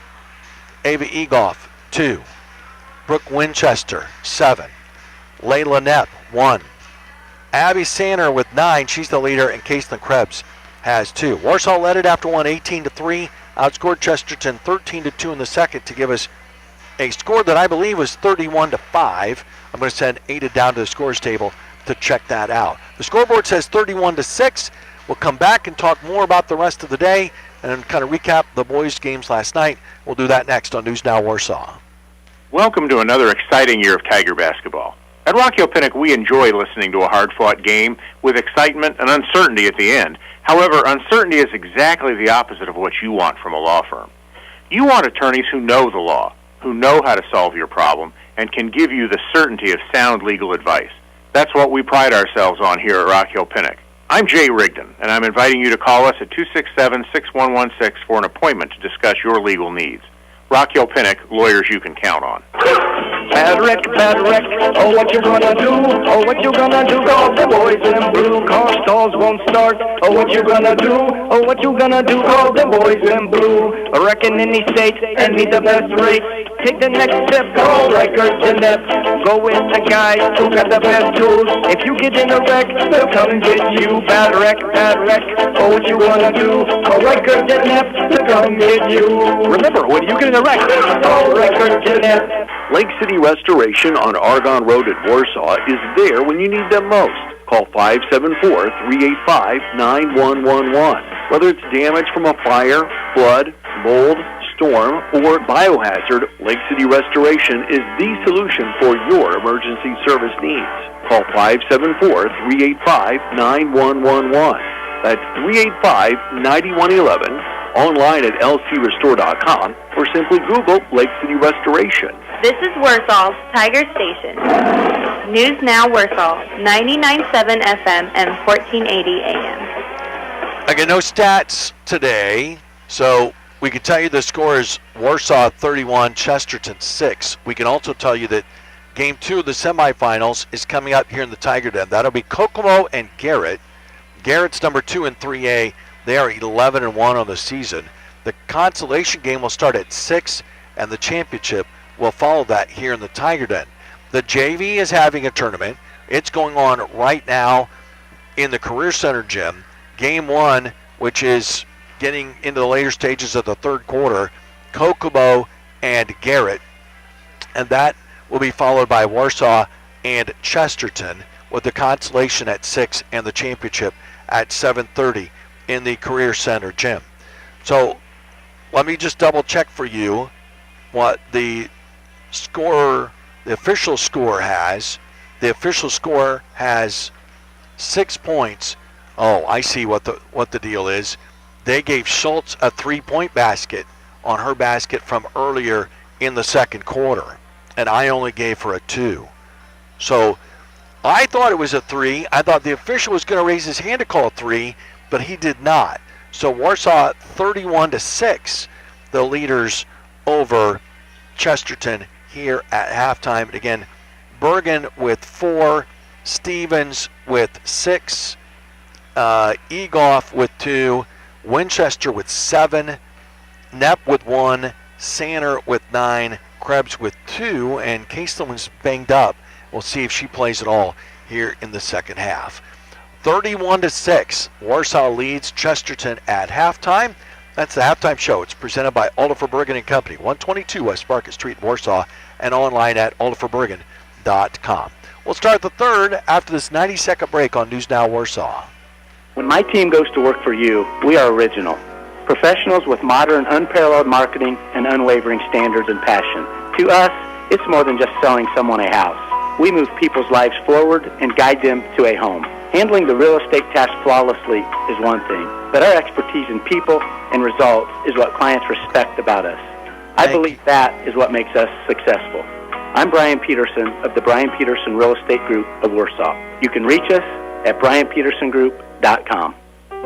Ava Egoff 2, Brooke Winchester 7, Layla Knepp 1, Abby Sander with 9, she's the leader, and Caitlin Krebs has 2. Warsaw led it after one 18-3, outscored Chesterton 13-2 in the second to give us a score that I believe was 31-5. I'm going to send Ada down to the scores table to check that out. The scoreboard says 31-6. We'll come back and talk more about the rest of the day and kind of recap the boys' games last night. We'll do that next on News Now Warsaw. Welcome to another exciting year of Tiger basketball. At Rock Hill Pinnock, we enjoy listening to a hard-fought game with excitement and uncertainty at the end. However, uncertainty is exactly the opposite of what you want from a law firm. You want attorneys who know the law, who know how to solve your problem, and can give you the certainty of sound legal advice. That's what we pride ourselves on here at Rock Hill Pinnock. I'm Jay Rigdon, and I'm inviting you to call us at 267-6116 for an appointment to discuss your legal needs. Rock Hill Pinnock, lawyers you can count on. Bad wreck, oh what you gonna do, oh what you gonna do, call the boys in blue, car stalls won't start, oh what you gonna do, oh what you gonna do, call the boys in blue, wrecking in these states and meet the best rates, take the next step, call records and that, go with the guys who got the best tools, if you get in a wreck, they'll come and get you, bad wreck, oh what you gonna do, call records and that, to come get you. Remember, when you get in a wreck, call records and that. Lake City Restoration on Argonne Road at Warsaw is there when you need them most. Call 574-385-9111. Whether it's damage from a fire, flood, mold, storm, or biohazard, Lake City Restoration is the solution for your emergency service needs. Call 574-385-9111. That's 385-9111. Online at lcrestore.com or simply Google Lake City Restoration. This is Warsaw's Tiger Station. News Now Warsaw, 99.7 FM and 1480 AM. I got no stats today, so we can tell you the score is Warsaw 31, Chesterton 6. We can also tell you that Game 2 of the semifinals is coming up here in the Tiger Den. That'll be Kokomo and Garrett. Garrett's number 2 in 3A. They are 11-1 on the season. The consolation game will start at 6, and the championship will follow that here in the Tiger Den. The JV is having a tournament. It's going on right now in the Career Center gym. Game 1, which is getting into the later stages of the third quarter, Kokomo and Garrett. And that will be followed by Warsaw and Chesterton, with the consolation at 6 and the championship at 7:30 in the Career Center gym. So let me just double check for you what the score, the official score has. The official score has 6 points. Oh, I see what the deal is. They gave Schultz a 3-point basket on her basket from earlier in the second quarter, and I only gave her a 2. So I thought it was a 3. I thought the official was going to raise his hand to call a 3, but he did not. So Warsaw 31-6, the leaders over Chesterton here at halftime. And again, Bergen with 4, Stevens with 6, Egoff with 2, Winchester with 7, Knepp with 1, Sanner with 9, Krebs with 2, and Castellan's banged up. We'll see if she plays at all here in the second half. 31-6, Warsaw leads Chesterton at halftime. That's the halftime show. It's presented by Oliver Bergen & Company, 122 West Market Street, Warsaw, and online at oliverbergen.com. We'll start the third after this 90-second break on News Now Warsaw. When my team goes to work for you, we are original. Professionals with modern, unparalleled marketing and unwavering standards and passion. To us, it's more than just selling someone a house. We move people's lives forward and guide them to a home. Handling the real estate task flawlessly is one thing, but our expertise in people and results is what clients respect about us. I believe that is what makes us successful. I'm Brian Peterson of the Brian Peterson Real Estate Group of Warsaw. You can reach us at brianpetersongroup.com.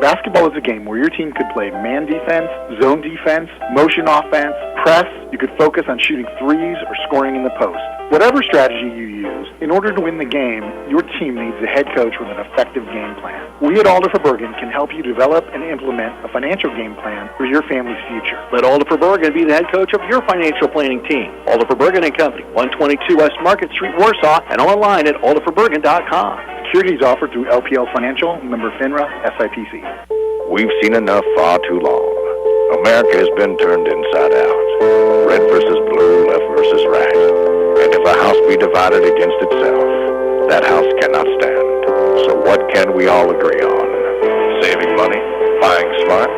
Basketball is a game where your team could play man defense, zone defense, motion offense, press. You could focus on shooting threes or scoring in the post. Whatever strategy you use, in order to win the game, your team needs a head coach with an effective game plan. We at Alder Bergen can help you develop and implement a financial game plan for your family's future. Let Alder Bergen be the head coach of your financial planning team. Alder Bergen & Company, 122 West Market Street, Warsaw, and online at alderbergen.com. Securities offered through LPL Financial, member FINRA, SIPC. We've seen enough far too long. America has been turned inside out. Red versus blue, left versus right. And if a house be divided against itself, that house cannot stand. So what can we all agree on? Saving money, buying smart,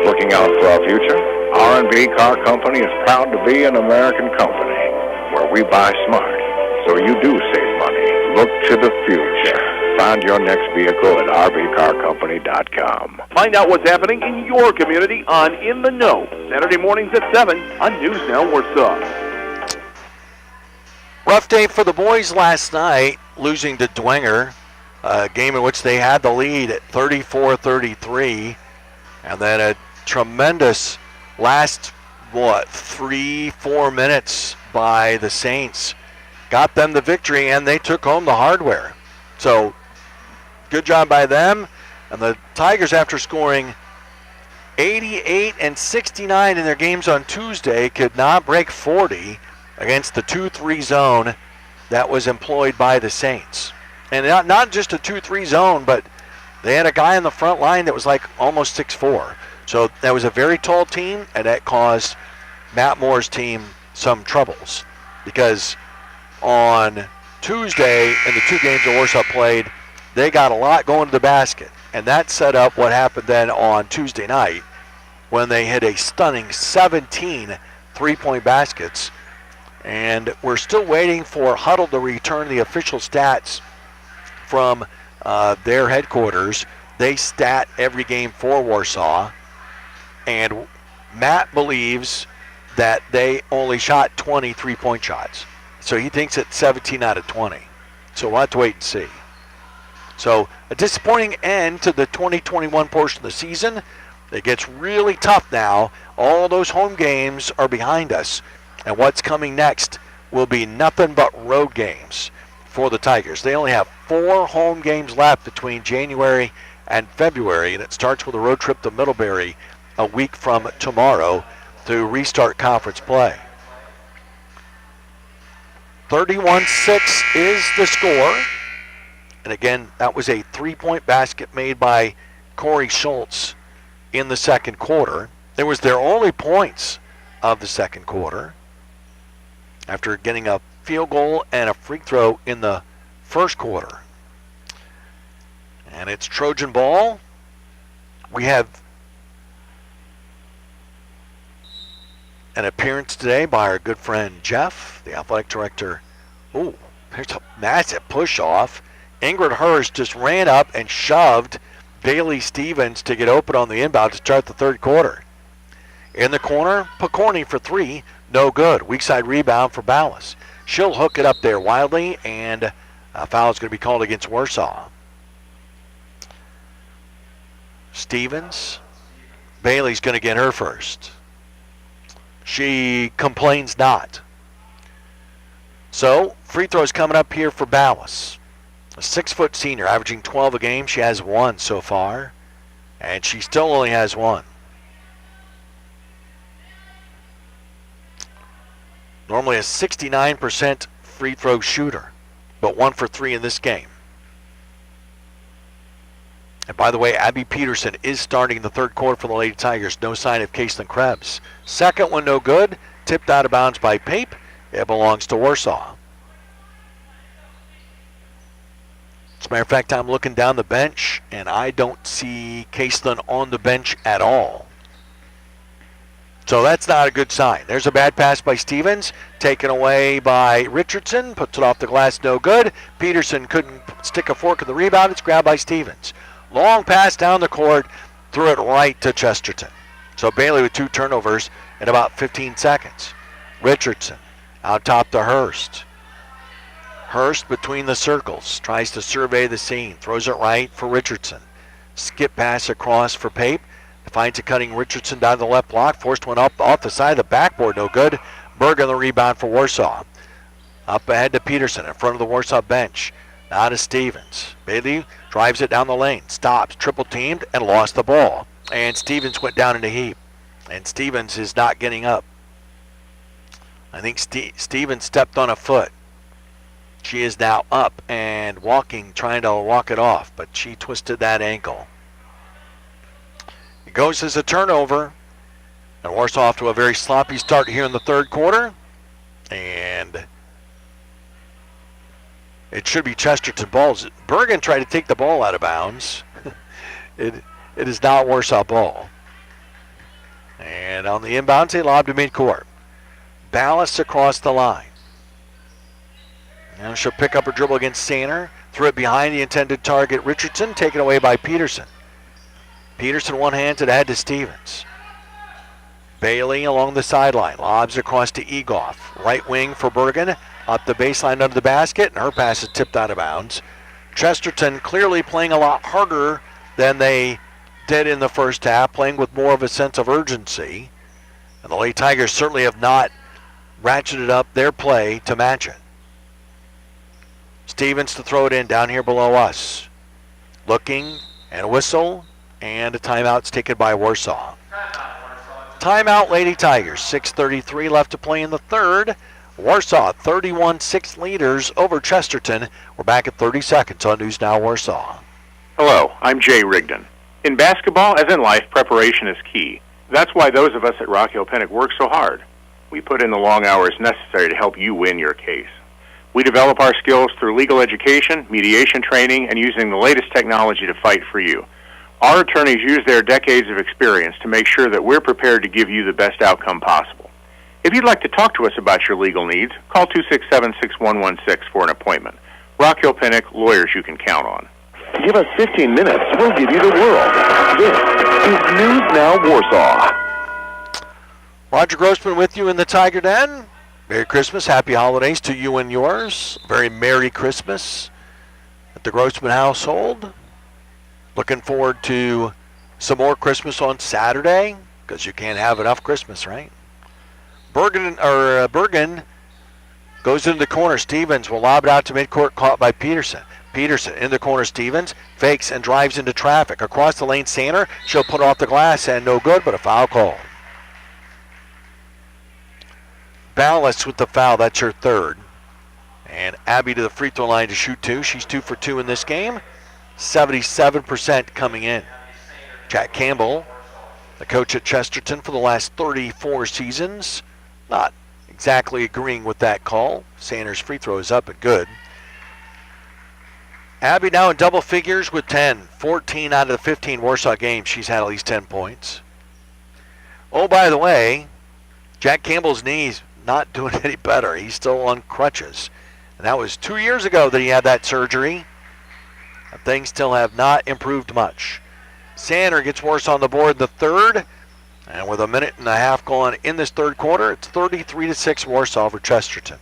looking out for our future. R&B Car Company is proud to be an American company where we buy smart. So you do save money. Look to the future. Find your next vehicle at rbcarcompany.com. Find out what's happening in your community on In the Know, Saturday mornings at 7 on News Now Warsaw. Rough day for the boys last night, losing to Dwenger a game in which they had the lead at 34-33, and then a tremendous last, 3-4 minutes by the Saints got them the victory, and they took home the hardware. So good job by them. And the Tigers, after scoring 88 and 69 in their games on Tuesday, could not break 40 against the 2-3 zone that was employed by the Saints. And not just a 2-3 zone, but they had a guy on the front line that was like almost 6'4". So that was a very tall team, and that caused Matt Moore's team some troubles, because on Tuesday, in the two games that Warsaw played, they got a lot going to the basket. And that set up what happened then on Tuesday night when they hit a stunning 17 three-point baskets. And we're still waiting for Huddle to return the official stats from their headquarters. They stat every game for Warsaw. And Matt believes that they only shot 20 three-point shots. So he thinks it's 17 out of 20. So we'll have to wait and see. So a disappointing end to the 2021 portion of the season. It gets really tough now. All those home games are behind us. And what's coming next will be nothing but road games for the Tigers. They only have 4 home games left between January and February, and it starts with a road trip to Middlebury a week from tomorrow to restart conference play. 31-6 is the score. And again, that was a three-point basket made by Corey Schultz in the second quarter. It was their only points of the second quarter after getting a field goal and a free throw in the first quarter. And it's Trojan ball. We have an appearance today by our good friend Jeff, the athletic director. Oh, there's a massive push-off. Ingrid Hurst just ran up and shoved Bailey Stevens to get open on the inbound to start the third quarter. In the corner, Picorni for 3, no good. Weak side rebound for Ballas. She'll hook it up there wildly, and a foul is going to be called against Warsaw. Stevens, Bailey's going to get her first. She complains not. So, free throws coming up here for Ballas. A 6-foot senior, averaging 12 a game. She has 1 so far, and she still only has 1. Normally a 69% free throw shooter, but 1 for 3 in this game. And by the way, Abby Peterson is starting the third quarter for the Lady Tigers. No sign of Caitlin Krebs. Second one no good. Tipped out of bounds by Pape. It belongs to Warsaw. As a matter of fact, I'm looking down the bench, and I don't see Caitlin on the bench at all. So that's not a good sign. There's a bad pass by Stevens, taken away by Richardson. Puts it off the glass, no good. Peterson couldn't stick a fork in the rebound. It's grabbed by Stevens. Long pass down the court, threw it right to Chesterton. So Bailey with 2 turnovers in about 15 seconds. Richardson out top to Hurst. Hurst between the circles, tries to survey the scene, throws it right for Richardson. Skip pass across for Pape. Finds a cutting Richardson down the left block. Forced one up off the side of the backboard, no good. Berg on the rebound for Warsaw. Up ahead to Peterson in front of the Warsaw bench. Now to Stevens. Bailey drives it down the lane, stops, triple teamed, and lost the ball. And Stevens went down in a heap. And Stevens is not getting up. I think Stevens stepped on a foot. She is now up and walking, trying to walk it off, but she twisted that ankle. It goes as a turnover. And Warsaw off to a very sloppy start here in the third quarter. And it should be Chesterton balls. Bergen tried to take the ball out of bounds. It is not Warsaw ball. And on the inbounds, they lob to midcourt. Ballas across the line. Now she'll pick up her dribble against Sainer. Threw it behind the intended target, Richardson, taken away by Peterson. Peterson one-handed ahead to Stevens. Bailey along the sideline. Lobs across to Egoff. Right wing for Bergen. Up the baseline under the basket, and her pass is tipped out of bounds. Chesterton clearly playing a lot harder than they did in the first half, playing with more of a sense of urgency. And the Lady Tigers certainly have not ratcheted up their play to match it. Stevens to throw it in down here below us. Looking, and a whistle, and a timeout's taken by Warsaw. Timeout, Lady Tigers. 6:33 left to play in the third. Warsaw 31-6 leaders over Chesterton. We're back at 30 seconds on News Now Warsaw. Hello, I'm Jay Rigdon. In basketball, as in life, preparation is key. That's why those of us at Rock Hill Pennock work so hard. We put in the long hours necessary to help you win your case. We develop our skills through legal education, mediation training, and using the latest technology to fight for you. Our attorneys use their decades of experience to make sure that we're prepared to give you the best outcome possible. If you'd like to talk to us about your legal needs, call 267-6116 for an appointment. Rock Hill Pennock, lawyers you can count on. Give us 15 minutes, we'll give you the world. This is News Now Warsaw. Roger Grossman with you in the Tiger Den. Merry Christmas, happy holidays to you and yours. Very Merry Christmas at the Grossman household. Looking forward to some more Christmas on Saturday, because you can't have enough Christmas, right? Bergen goes into the corner. Stevens will lob it out to midcourt, caught by Peterson. Peterson in the corner. Stevens fakes and drives into traffic. Across the lane, Sander. She'll put off the glass and no good, but a foul call. Ballas with the foul. That's her third. And Abby to the free throw line to shoot two. She's 2 for 2 in this game. 77% coming in. Jack Campbell, the coach at Chesterton for the last 34 seasons, not exactly agreeing with that call. Sanders' free throw is up and good. Abby now in double figures with 10. 14 out of the 15 Warsaw games she's had at least 10 points. Oh, by the way, Jack Campbell's knee's not doing any better. He's still on crutches. And that was 2 years ago that he had that surgery. And things still have not improved much. Sander gets Warsaw on the board in the third. And with a minute and a half gone in this third quarter, it's 33-6 Warsaw over Chesterton.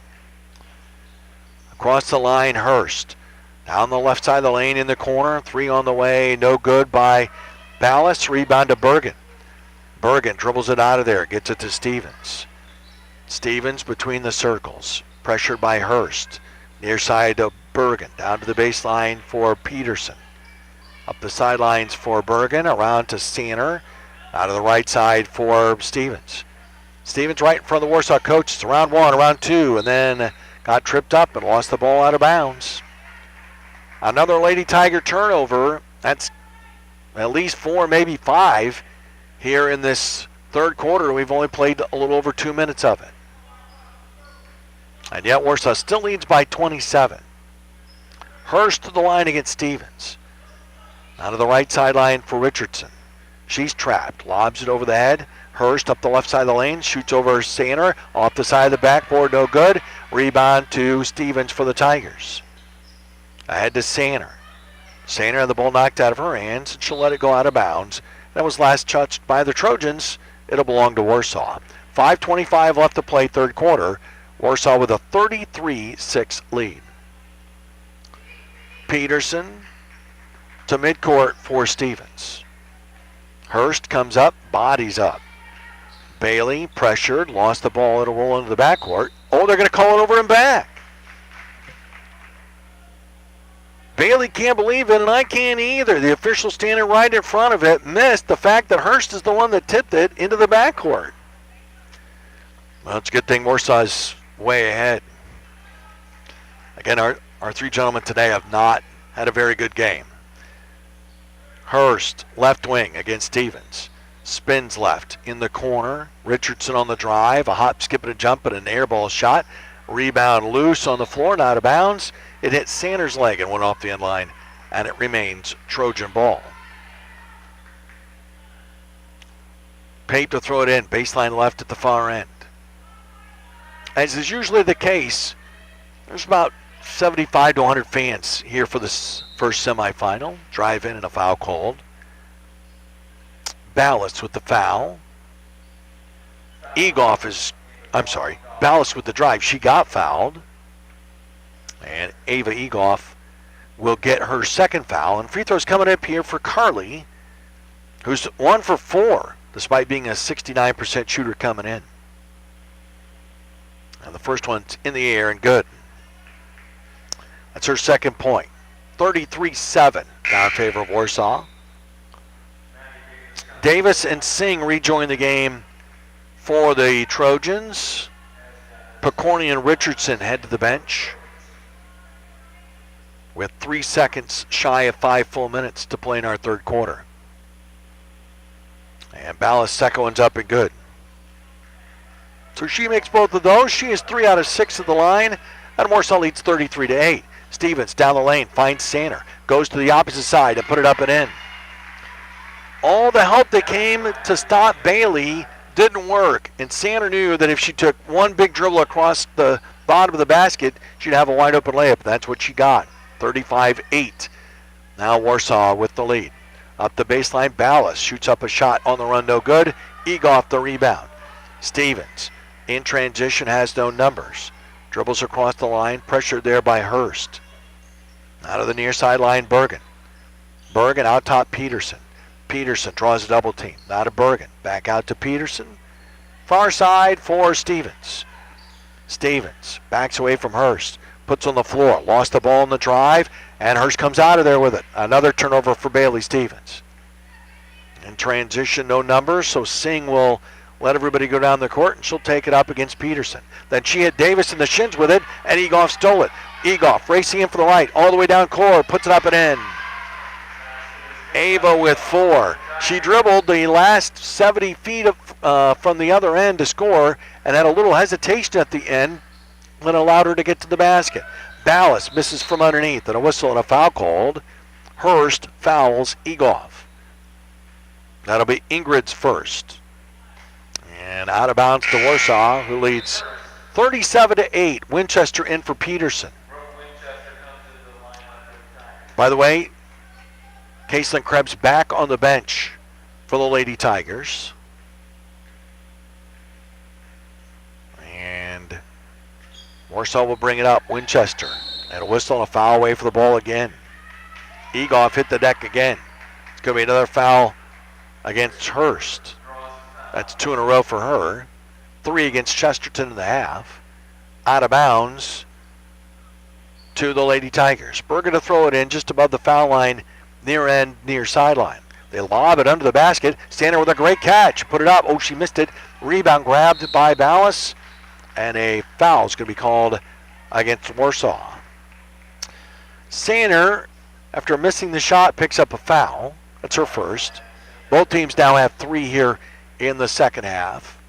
Across the line, Hurst. Down the left side of the lane in the corner. 3 on the way. No good by Ballas. Rebound to Bergen. Bergen dribbles it out of there. Gets it to Stevens. Stevens between the circles. Pressured by Hurst. Near side to Bergen. Down to the baseline for Peterson. Up the sidelines for Bergen. Around to Sander. Out of the right side for Stevens. Stevens right in front of the Warsaw coach. It's round one, round two, and then got tripped up and lost the ball out of bounds. Another Lady Tiger turnover. That's at least 4, maybe 5 here in this third quarter. We've only played a little over 2 minutes of it. And yet Warsaw still leads by 27. Hurst to the line against Stevens. Out of the right sideline for Richardson. She's trapped. Lobs it over the head. Hurst up the left side of the lane. Shoots over Sander. Off the side of the backboard. No good. Rebound to Stevens for the Tigers. Ahead to Sander. Sander had the ball knocked out of her hands. And she'll let it go out of bounds. That was last touched by the Trojans. It'll belong to Warsaw. 5:25 left to play third quarter. Warsaw with a 33-6 lead. Peterson to midcourt for Stevens. Hurst comes up, bodies up. Bailey pressured, lost the ball. It'll roll into the backcourt. Oh, they're going to call it over and back. Bailey can't believe it, and I can't either. The official standing right in front of it missed the fact that Hurst is the one that tipped it into the backcourt. Well, it's a good thing Warsaw's way ahead. Again, our three gentlemen today have not had a very good game. Hurst, left wing against Stevens. Spins left in the corner. Richardson on the drive. A hop, skip, and a jump, and an air ball shot. Rebound loose on the floor, not out of bounds. It hit Sanders' leg and went off the end line, and it remains Trojan ball. Pate to throw it in. Baseline left at the far end. As is usually the case, there's about 75 to 100 fans here for this first semifinal. Drive in and a foul called. Ballas with the foul. Ballas with the drive. She got fouled. And Ava Egoff will get her second foul. And free throws coming up here for Carly, who's 1 for 4, despite being a 69% shooter coming in. And the first one's in the air and good. That's her second point. 33-7 now in favor of Warsaw. Davis and Singh rejoin the game for the Trojans. Picorni and Richardson head to the bench with 3 seconds shy of 5 full minutes to play in our third quarter. And Ballas' second one's up and good. So she makes both of those. She is 3 out of 6 at the line. And Warsaw leads 33-8. Stevens down the lane, finds Sander, goes to the opposite side and put it up and in. All the help that came to stop Bailey didn't work. And Sander knew that if she took one big dribble across the bottom of the basket, she'd have a wide open layup. That's what she got. 35-8. Now Warsaw with the lead. Up the baseline, Ballas shoots up a shot on the run, no good. Egoff the rebound. Stevens in transition has no numbers. Dribbles across the line, pressured there by Hurst. Out of the near sideline, Bergen. Bergen out top Peterson. Peterson draws a double team. Now to Bergen. Back out to Peterson. Far side for Stevens. Stevens backs away from Hurst. Puts on the floor. Lost the ball in the drive. And Hurst comes out of there with it. Another turnover for Bailey Stevens. In transition, no numbers, so Singh will let everybody go down the court, and she'll take it up against Peterson. Then she hit Davis in the shins with it, and Egoff stole it. Egoff racing in for the right, all the way down court, puts it up and in. Ava with 4. She dribbled the last 70 feet from the other end to score, and had a little hesitation at the end that allowed her to get to the basket. Ballas misses from underneath, and a whistle and a foul called. Hurst fouls Egoff. That'll be Ingrid's first. And out of bounds to Warsaw, who leads 37-8. Winchester in for Peterson. By the way, Caitlin Krebs back on the bench for the Lady Tigers. And Warsaw will bring it up. Winchester. And a whistle and a foul away for the ball again. Egoff hit the deck again. It's going to be another foul against Hurst. That's 2 in a row for her. 3 against Chesterton in the half. Out of bounds to the Lady Tigers. Berger to throw it in just above the foul line, near sideline. They lob it under the basket. Sander with a great catch. Put it up. Oh, she missed it. Rebound grabbed by Ballas. And a foul is going to be called against Warsaw. Sander, after missing the shot, picks up a foul. That's her first. Both teams now have 3 here in the second half.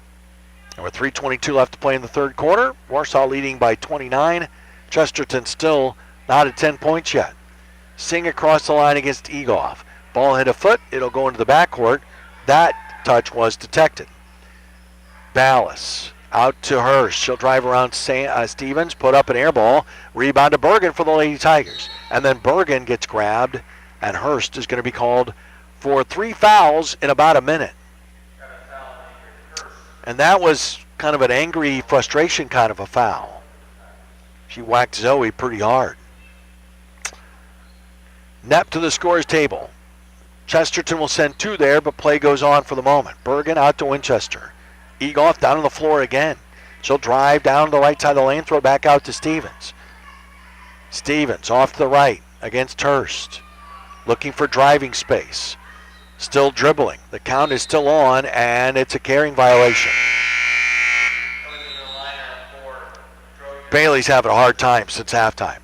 And with 3:22 left to play in the third quarter, Warsaw leading by 29. Chesterton still not at 10 points yet. Singh across the line against Egoff. Ball hit a foot. It'll go into the backcourt. That touch was detected. Ballas out to Hurst. She'll drive around Stevens, put up an air ball. Rebound to Bergen for the Lady Tigers. And then Bergen gets grabbed, and Hurst is going to be called for 3 fouls in about a minute. And that was kind of an angry frustration kind of a foul. She whacked Zoe pretty hard. Knapp to the scores table. Chesterton will send 2 there, but play goes on for the moment. Bergen out to Winchester. Egoff down on the floor again. She'll drive down the right side of the lane, throw it back out to Stevens. Stevens off to the right against Hurst. Looking for driving space. Still dribbling. The count is still on, and it's a carrying violation. Bailey's having a hard time since halftime.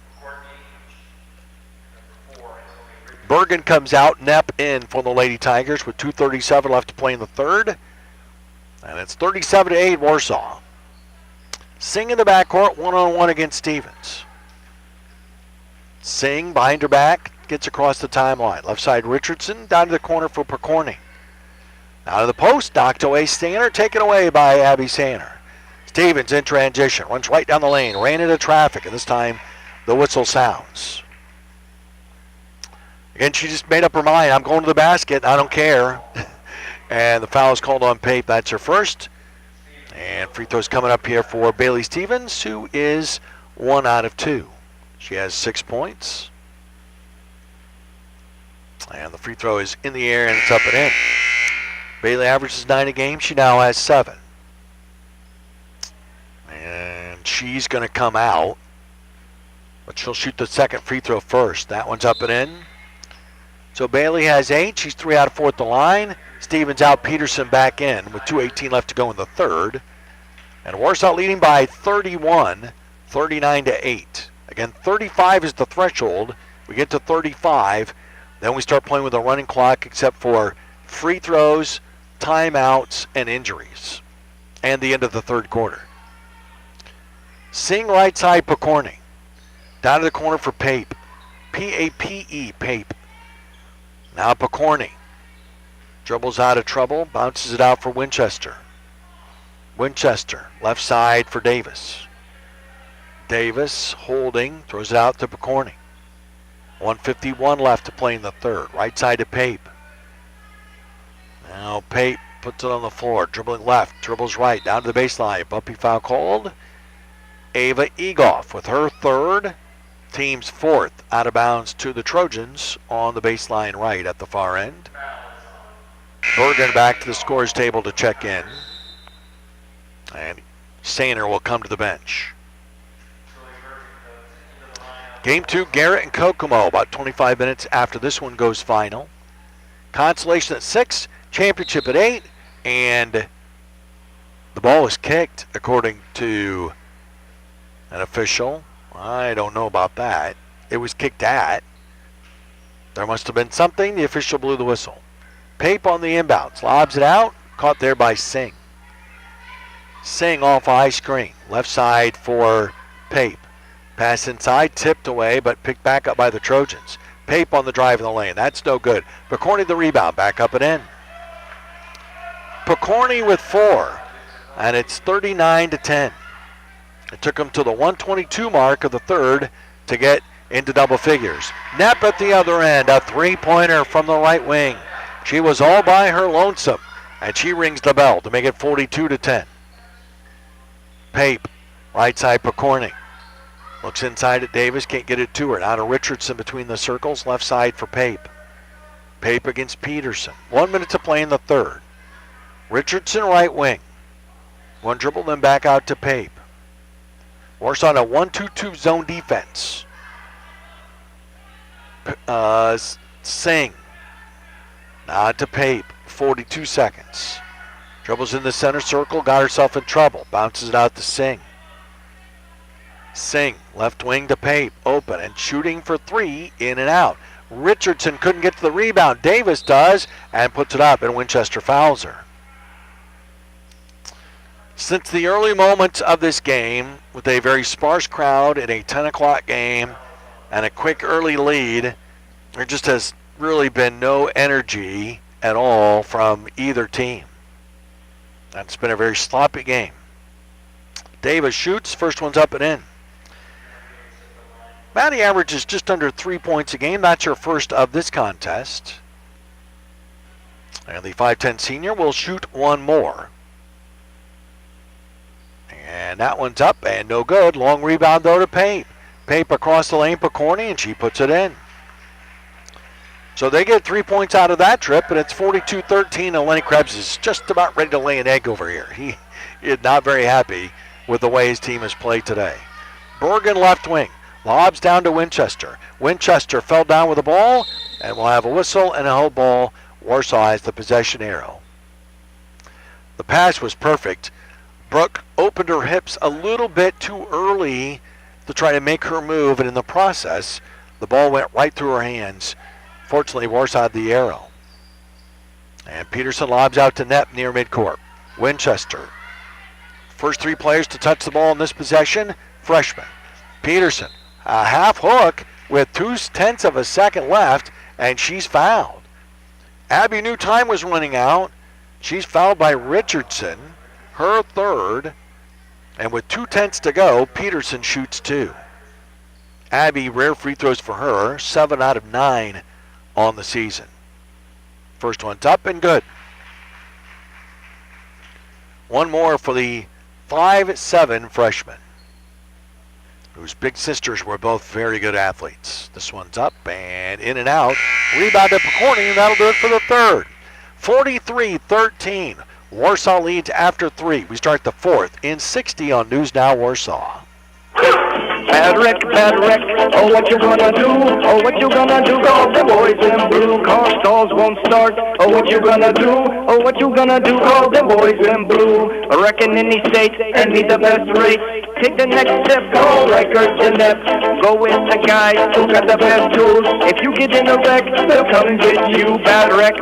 Bergen comes out, Knapp in for the Lady Tigers with 2:37 left to play in the third. And it's 37-8 Warsaw. Singh in the backcourt, 1-on-1 against Stevens. Singh behind her back, gets across the timeline. Left side Richardson, down to the corner for Picorni. Out of the post, knocked away Sander, taken away by Abby Sander. Stevens in transition, runs right down the lane, ran into traffic, and this time the whistle sounds. Again, she just made up her mind. I'm going to the basket. I don't care. And the foul is called on Pape. That's her first. And free throws coming up here for Bailey Stevens, who is 1 out of 2. She has 6 points. And the free throw is in the air and it's up and in. Bailey averages 9 a game. She now has 7. And she's going to come out. But she'll shoot the second free throw first. That one's up and in. So Bailey has 8. She's 3 out of 4 at the line. Stevens out, Peterson back in with 2:18 left to go in the third. And Warsaw leading by 31, 39-8. Again, 35 is the threshold. We get to 35. Then we start playing with a running clock except for free throws, timeouts, and injuries. And the end of the third quarter. Sing right side, Picorni. Down to the corner for Pape. P-A-P-E, Pape. Now Picorni. Dribbles out of trouble, bounces it out for Winchester. Winchester, left side for Davis. Davis holding, throws it out to Picorni. 1:51 left to play in the third. Right side to Pape. Now Pape puts it on the floor, dribbling left, dribbles right, down to the baseline. Bumpy foul called. Ava Egoff with her third. Team's fourth out of bounds to the Trojans on the baseline right at the far end. Bergen back to the scorer's table to check in. And Sainer will come to the bench. Game 2, Garrett and Kokomo, about 25 minutes after this one goes final. Consolation at 6, championship at 8, and the ball was kicked according to an official. I don't know about that. It was kicked at. There must have been something. The official blew the whistle. Pape on the inbounds. Lobs it out. Caught there by Singh. Singh off high screen. Left side for Pape. Pass inside. Tipped away, but picked back up by the Trojans. Pape on the drive in the lane. That's no good. Picorni the rebound. Back up and in. Picorni with 4. And it's 39-10. It took him to the 122 mark of the third to get into double figures. Knapp at the other end, a three-pointer from the right wing. She was all by her lonesome, and she rings the bell to make it 42-10. Pape, right side Picorni. Looks inside at Davis, can't get it to her. Now to Richardson between the circles, left side for Pape. Pape against Peterson. 1 minute to play in the third. Richardson right wing. One dribble, then back out to Pape. Warsaw on a 1-2-2 zone defense. Singh. Now to Pape. 42 seconds. Dribbles in the center circle. Got herself in trouble. Bounces it out to Singh. Singh. Left wing to Pape. Open and shooting for 3. In and out. Richardson couldn't get to the rebound. Davis does. And puts it up. And Winchester fouls her. Since the early moments of this game, with a very sparse crowd in a 10 o'clock game and a quick early lead, there just has really been no energy at all from either team. It's been a very sloppy game. Davis shoots, first one's up and in. Maddie averages just under 3 points a game. That's her first of this contest. And the 5'10 senior will shoot one more. And that one's up and no good. Long rebound, though, to Pape. Pape across the lane, Picorni, and she puts it in. So they get 3 points out of that trip, and it's 42-13, and Lenny Krebs is just about ready to lay an egg over here. He is not very happy with the way his team has played today. Bergen left wing. Lobs down to Winchester. Winchester fell down with the ball, and we'll have a whistle and a hold ball. Warsaw has the possession arrow. The pass was perfect. Brooke opened her hips a little bit too early to try to make her move, and in the process, the ball went right through her hands. Fortunately, Warsaw had the arrow. And Peterson lobs out to net near midcourt. Winchester. First 3 players to touch the ball in this possession, freshman. Peterson, a half hook with 0.2 of a second left, and she's fouled. Abby knew time was running out. She's fouled by Richardson. Her third, and with 0.2 to go, Peterson shoots 2. Abby, rare free throws for her, 7 out of 9 on the season. First one's up and good. One more for the 5'7 freshman. whose big sisters were both very good athletes. This one's up and in and out. Rebound to Picorni, and that'll do it for the third. 43-13. Warsaw leads after 3. We start the fourth in 60 on News Now Warsaw. Bad wreck, oh what you gonna do, oh what you gonna do, cause the boys in blue, car stalls won't start, oh what you gonna do, oh what you gonna do, cause the boys in blue, wrecking in these states, and be the best race, take the next step, go record the net, go with the guys who got the best tools, if you get in a wreck, they'll come and get you, bad wreck,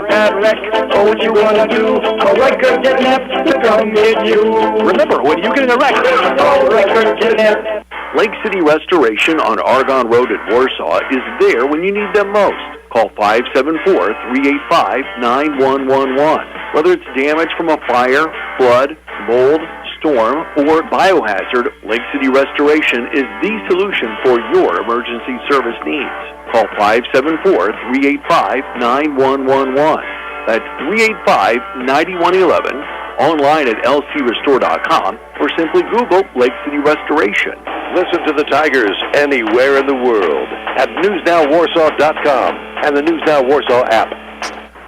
oh what you gonna do, go record the net, they'll come get you. Remember, when you get in a wreck, go record the net. Lake City Restoration on Argonne Road at Warsaw is there when you need them most. Call 574-385-9111. Whether it's damage from a fire, flood, mold, storm, or biohazard, Lake City Restoration is the solution for your emergency service needs. Call 574-385-9111. That's 385-9111. Online at lcrestore.com or simply Google Lake City Restoration. Listen to the Tigers anywhere in the world at newsnowwarsaw.com and the News Now Warsaw app.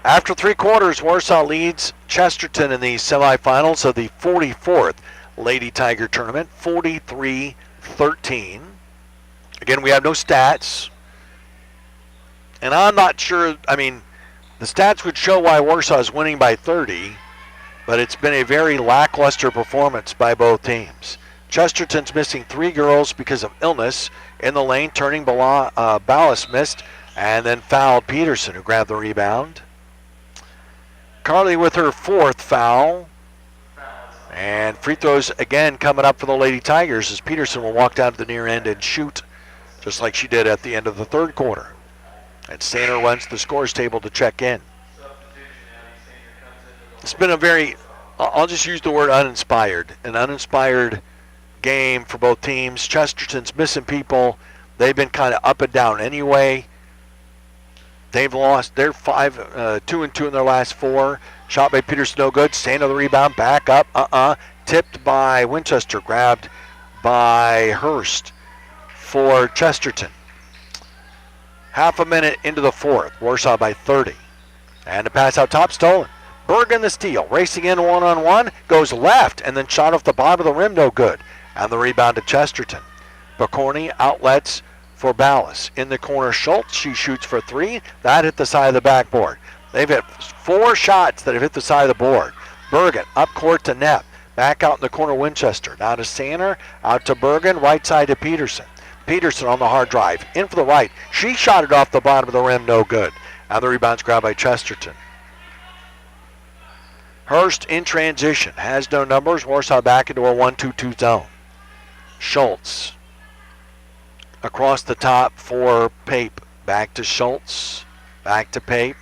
After 3 quarters, Warsaw leads Chesterton in the semifinals of the 44th Lady Tiger Tournament, 43-13. Again, we have no stats. And I'm not sure, the stats would show why Warsaw is winning by 30. But it's been a very lackluster performance by both teams. Chesterton's missing 3 girls because of illness in the lane. Turning Ballas missed and then fouled Peterson, who grabbed the rebound. Carly with her 4th foul. And free throws again coming up for the Lady Tigers as Peterson will walk down to the near end and shoot just like she did at the end of the 3rd quarter. And Sander runs the scores table to check in. It's been a very, I'll just use the word an uninspired game for both teams. Chesterton's missing people. They've been kind of up and down anyway. They've lost their 2-2 in their last 4. Shot by Peterson, no good. Sander the rebound, back up, tipped by Winchester, grabbed by Hurst for Chesterton. Half a minute into the 4th, Warsaw by 30. And the pass out top, stolen. Bergen the steal, racing in one-on-one, goes left, and then shot off the bottom of the rim, no good. And the rebound to Chesterton. Picorni outlets for Ballas. In the corner, Schultz, she shoots for 3. That hit the side of the backboard. They've hit 4 shots that have hit the side of the board. Bergen, up court to Knepp. Back out in the corner, Winchester. Now to Sander, out to Bergen, right side to Peterson. Peterson on the hard drive, in for the right. She shot it off the bottom of the rim, no good. And the rebound's grabbed by Chesterton. Hurst in transition, has no numbers. Warsaw back into a 1-2-2 zone. Schultz across the top for Pape. Back to Schultz, back to Pape.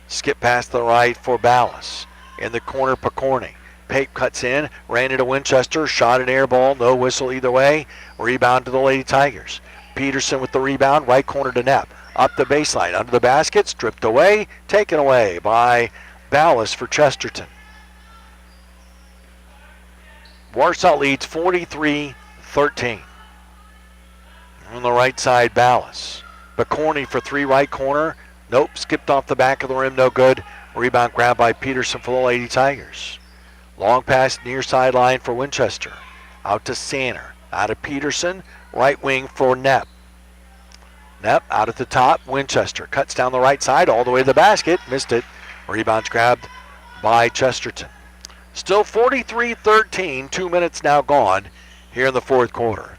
Skip past the right for Ballas. In the corner, Picorni. Pape cuts in, ran into Winchester, shot an air ball, no whistle either way. Rebound to the Lady Tigers. Peterson with the rebound, right corner to Knepp. Up the baseline, under the basket, stripped away, taken away by Ballas for Chesterton. Warsaw leads 43-13. On the right side, Ballas. Picorni for 3, right corner. Nope, skipped off the back of the rim, no good. Rebound grabbed by Peterson for the Lady Tigers. Long pass near sideline for Winchester. Out to Sander. Out of Peterson, right wing for Knepp. Knepp out at the top, Winchester. Cuts down the right side all the way to the basket, missed it. Rebounds grabbed by Chesterton. Still 43-13, 2 minutes now gone here in the 4th quarter.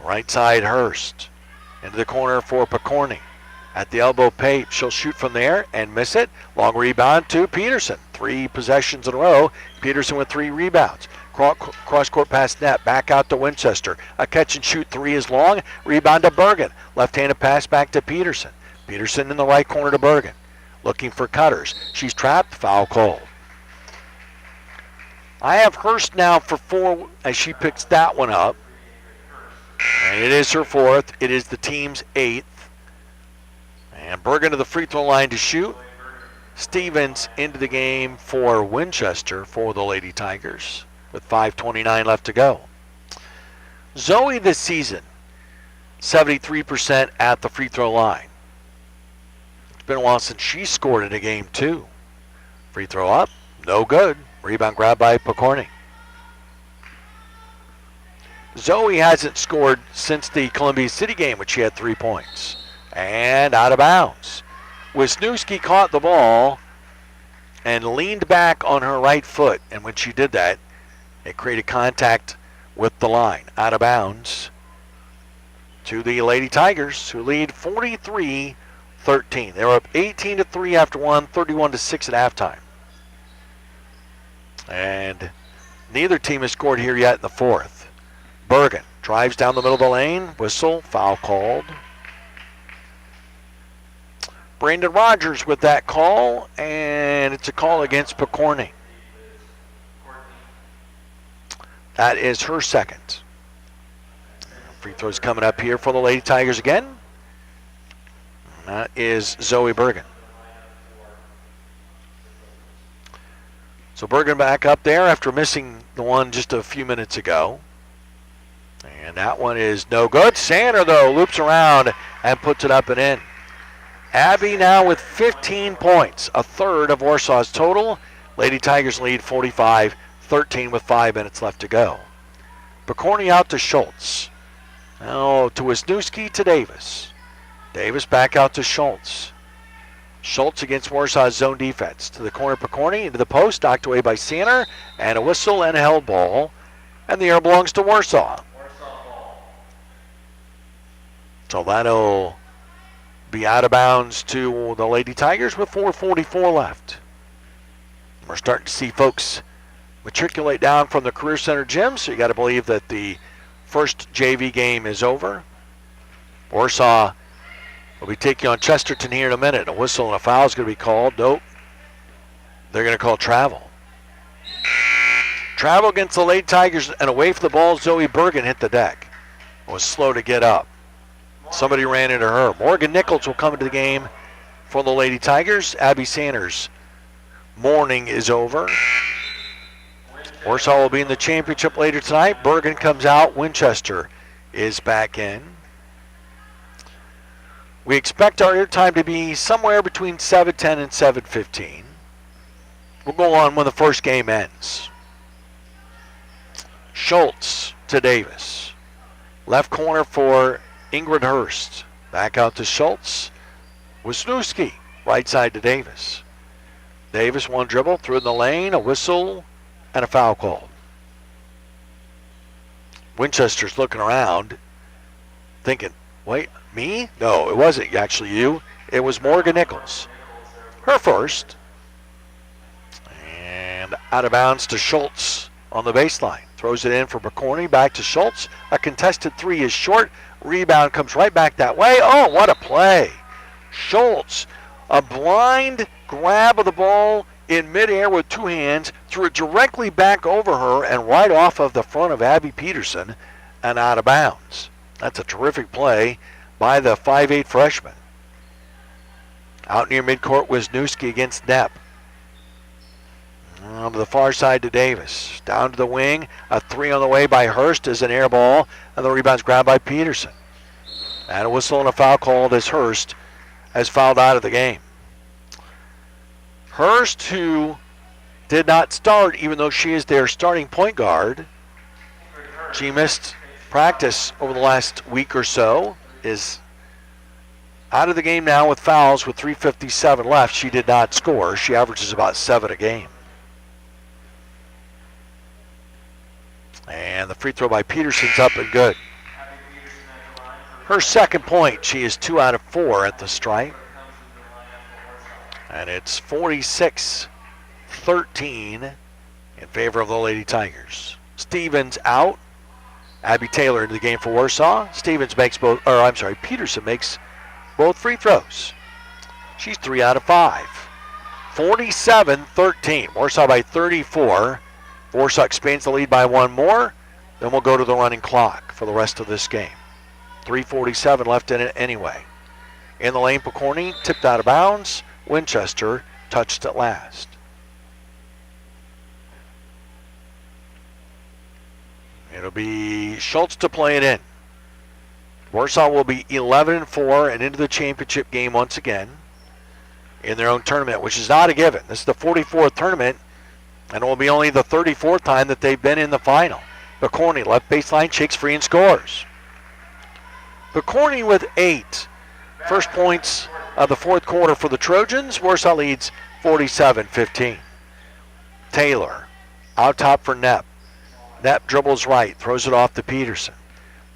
Right side, Hurst. Into the corner for Picorni. At the elbow, Pape. She'll shoot from there and miss it. Long rebound to Peterson. 3 possessions in a row. Peterson with 3 rebounds. Cross-court pass Knepp. Back out to Winchester. A catch-and-shoot 3 is long. Rebound to Bergen. Left-handed pass back to Peterson. Peterson in the right corner to Bergen. Looking for cutters. She's trapped. Foul called. I have Hurst now for 4 as she picks that one up. And it is her 4th. It is the team's 8th. And Bergen to the free throw line to shoot. Stevens into the game for Winchester for the Lady Tigers with 5:29 left to go. Zoe this season, 73% at the free throw line. It's been a while since she scored in a game, too. Free throw up, no good. Rebound grabbed by Picorni. Zoe hasn't scored since the Columbia City game, which she had 3 points. And out of bounds. Wisniewski caught the ball and leaned back on her right foot. And when she did that, it created contact with the line. Out of bounds to the Lady Tigers, who lead 43-13. They were up 18-3 after one, 31-6 at halftime. And neither team has scored here yet in the fourth. Bergen drives down the middle of the lane. Whistle, foul called. Brandon Rogers with that call, and it's a call against Picorni. That is her second. Free throws coming up here for the Lady Tigers again. That is Zoe Bergen. So Bergen back up there after missing the one just a few minutes ago. And that one is no good. Sander, though, loops around and puts it up and in. Abby now with 15 points, a third of Warsaw's total. Lady Tigers lead 45-13 with 5 minutes left to go. Picorni out to Schultz. Now to Wisniewski to Davis. Davis back out to Schultz. Schultz against Warsaw's zone defense. To the corner, Picorni into the post, knocked away by Sander, and a whistle and a held ball. And the air belongs to Warsaw. So that'll be out of bounds to the Lady Tigers with 4:44 left. We're starting to see folks matriculate down from the Career Center gym, so you got to believe that the first JV game is over. Warsaw will be taking on Chesterton here in a minute. A whistle and a foul is going to be called. Nope. They're going to call travel. Travel against the Lady Tigers, and away from the ball, Zoe Bergen hit the deck. Was slow to get up. Somebody ran into her. Morgan Nichols will come into the game for the Lady Tigers. Abby Sanders' morning is over. Warsaw will be in the championship later tonight. Bergen comes out. Winchester is back in. We expect our airtime to be somewhere between 7:10 and 7:15. We'll go on when the first game ends. Schultz to Davis. Left corner for Ingrid Hurst. Back out to Schultz. Wisniewski, right side to Davis. Davis, one dribble, through in the lane, a whistle, and a foul called. Winchester's looking around, thinking, wait, me? No, it wasn't actually you. It was Morgan Nichols. Her first. And out of bounds to Schultz on the baseline. Throws it in for Picorni, back to Schultz. A contested three is short. Rebound comes right back that way. Oh, what a play. Schultz, a blind grab of the ball in midair with two hands, threw it directly back over her and right off of the front of Abby Peterson and out of bounds. That's a terrific play by the 5'8 freshman. Out near midcourt, Wisniewski against Knepp. To the far side to Davis. Down to the wing. A three on the way by Hurst is an air ball. And the rebound's grabbed by Peterson. And a whistle and a foul called as Hurst has fouled out of the game. Hurst, who did not start, even though she is their starting point guard. She missed practice over the last week or so. Is out of the game now with fouls with 3:57 left. She did not score. She averages about 7 a game. And the free throw by Peterson's up and good. Her second point, she is 2 out of 4 at the stripe. And it's 46-13 in favor of the Lady Tigers. Stevens out. Abby Taylor into the game for Warsaw. Peterson makes both free throws. She's 3 out of 5. 47-13. Warsaw by 34. Warsaw expands the lead by one more. Then we'll go to the running clock for the rest of this game. 3:47 left in it anyway. In the lane, Picorni tipped out of bounds. Winchester touched at last. It'll It'll be Schultz to play it in. Warsaw will be 11-4 and into the championship game once again in their own tournament, which is not a given. This is the 44th tournament, and it will be only the 34th time that they've been in the final. Picorni, left baseline, shakes free and scores. Picorni with 8. First points of the fourth quarter for the Trojans. Warsaw leads 47-15. Taylor, out top for Knepp. Knepp dribbles right, throws it off to Peterson.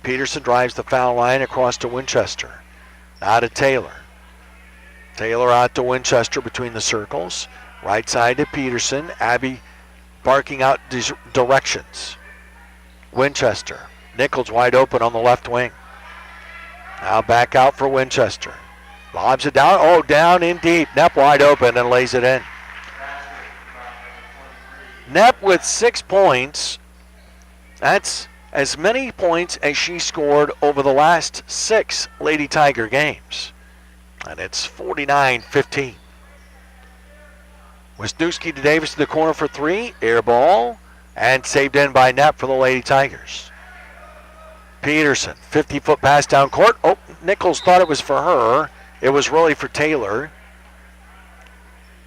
Peterson drives the foul line across to Winchester. Out to Taylor. Taylor out to Winchester between the circles. Right side to Peterson. Abby barking out directions. Winchester. Nichols wide open on the left wing. Now back out for Winchester. Lobs it down. Oh, down in deep. Knepp wide open and lays it in. Knepp with 6 points. That's as many points as she scored over the last 6 Lady Tiger games. And it's 49-15. Wisniewski to Davis to the corner for 3. Air ball. And saved in by Knepp for the Lady Tigers. Peterson, 50-foot pass down court. Oh, Nichols thought it was for her. It was really for Taylor.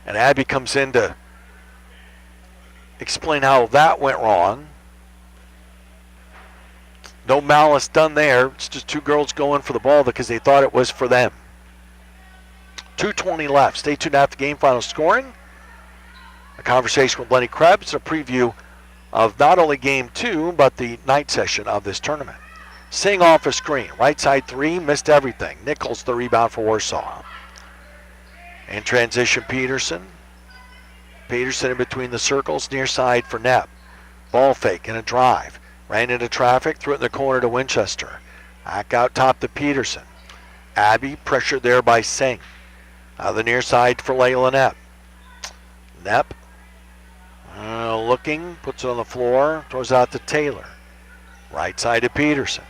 And Abby comes in to explain how that went wrong. No malice done there. It's just 2 girls going for the ball because they thought it was for them. 2:20 left. Stay tuned after the game final scoring. A conversation with Lenny Krebs, a preview of not only game 2, but the night session of this tournament. Singh off a screen. Right side 3, missed everything. Nichols the rebound for Warsaw. In transition, Peterson. Peterson in between the circles, near side for Knepp. Ball fake and a drive. Ran into traffic, threw it in the corner to Winchester. Back out top to Peterson. Abby pressured there by Singh. Out of the near side for Layla Knepp. Knepp looking, puts it on the floor, throws out to Taylor. Right side to Peterson.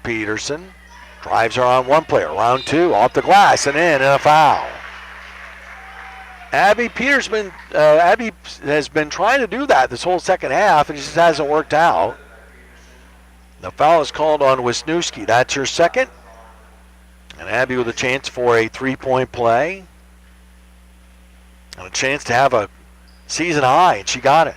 Peterson drives her on one player. Round 2, off the glass and in, and a foul. Abby has been trying to do that this whole second half, and it just hasn't worked out. The foul is called on Wisniewski. That's her second. And Abby with a chance for a 3-point play. And a chance to have a season high, and she got it.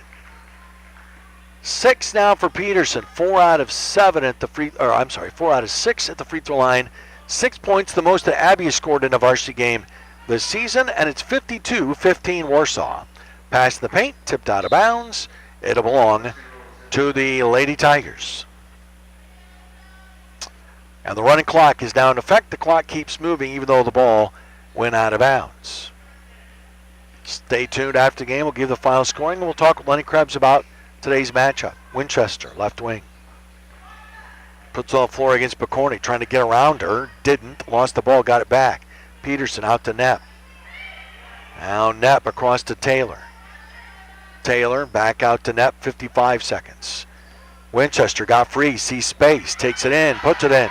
6 now for Peterson. 4 out of 6 at the free throw line. 6 points, the most that Abby has scored in a varsity game this season, and it's 52-15 Warsaw. Pass in the paint, tipped out of bounds. It'll belong to the Lady Tigers. And the running clock is now in effect. The clock keeps moving even though the ball went out of bounds. Stay tuned after the game. We'll give the final scoring, and we'll talk with Lenny Krebs about today's matchup. Winchester, left wing. Puts it on the floor against Picorni, trying to get around her. Didn't. Lost the ball, got it back. Peterson out to Knepp. Now Knepp across to Taylor. Taylor back out to Knepp, 55 seconds. Winchester got free, sees space, takes it in, puts it in.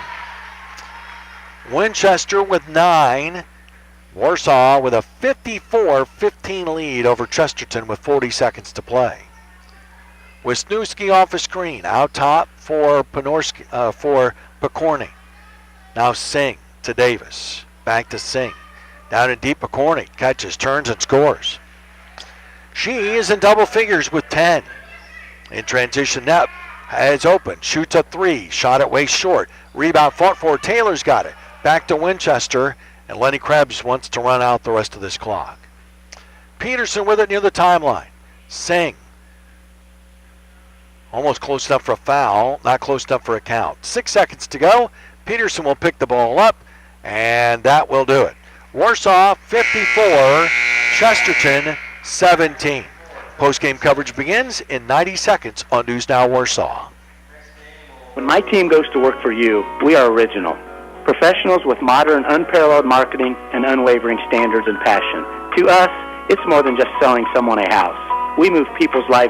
Winchester with 9. Warsaw with a 54-15 lead over Chesterton with 40 seconds to play. Wisniewski off a screen, out top for Picorni. Now Singh to Davis. Back to Singh. Down in deep, Picorni catches, turns, and scores. She is in double figures with 10. In transition, Knepp has open, shoots a 3, shot it way short. Rebound fought for, Taylor's got it. Back to Winchester, and Lenny Krebs wants to run out the rest of this clock. Peterson with it near the timeline. Singh. Almost close enough for a foul, not close enough for a count. 6 seconds to go. Peterson will pick the ball up. And that will do it. Warsaw 54, Chesterton 17. Post-game coverage begins in 90 seconds on News Now Warsaw. When my team goes to work for you, we are original. Professionals with modern, unparalleled marketing and unwavering standards and passion. To us, it's more than just selling someone a house. We move people's lives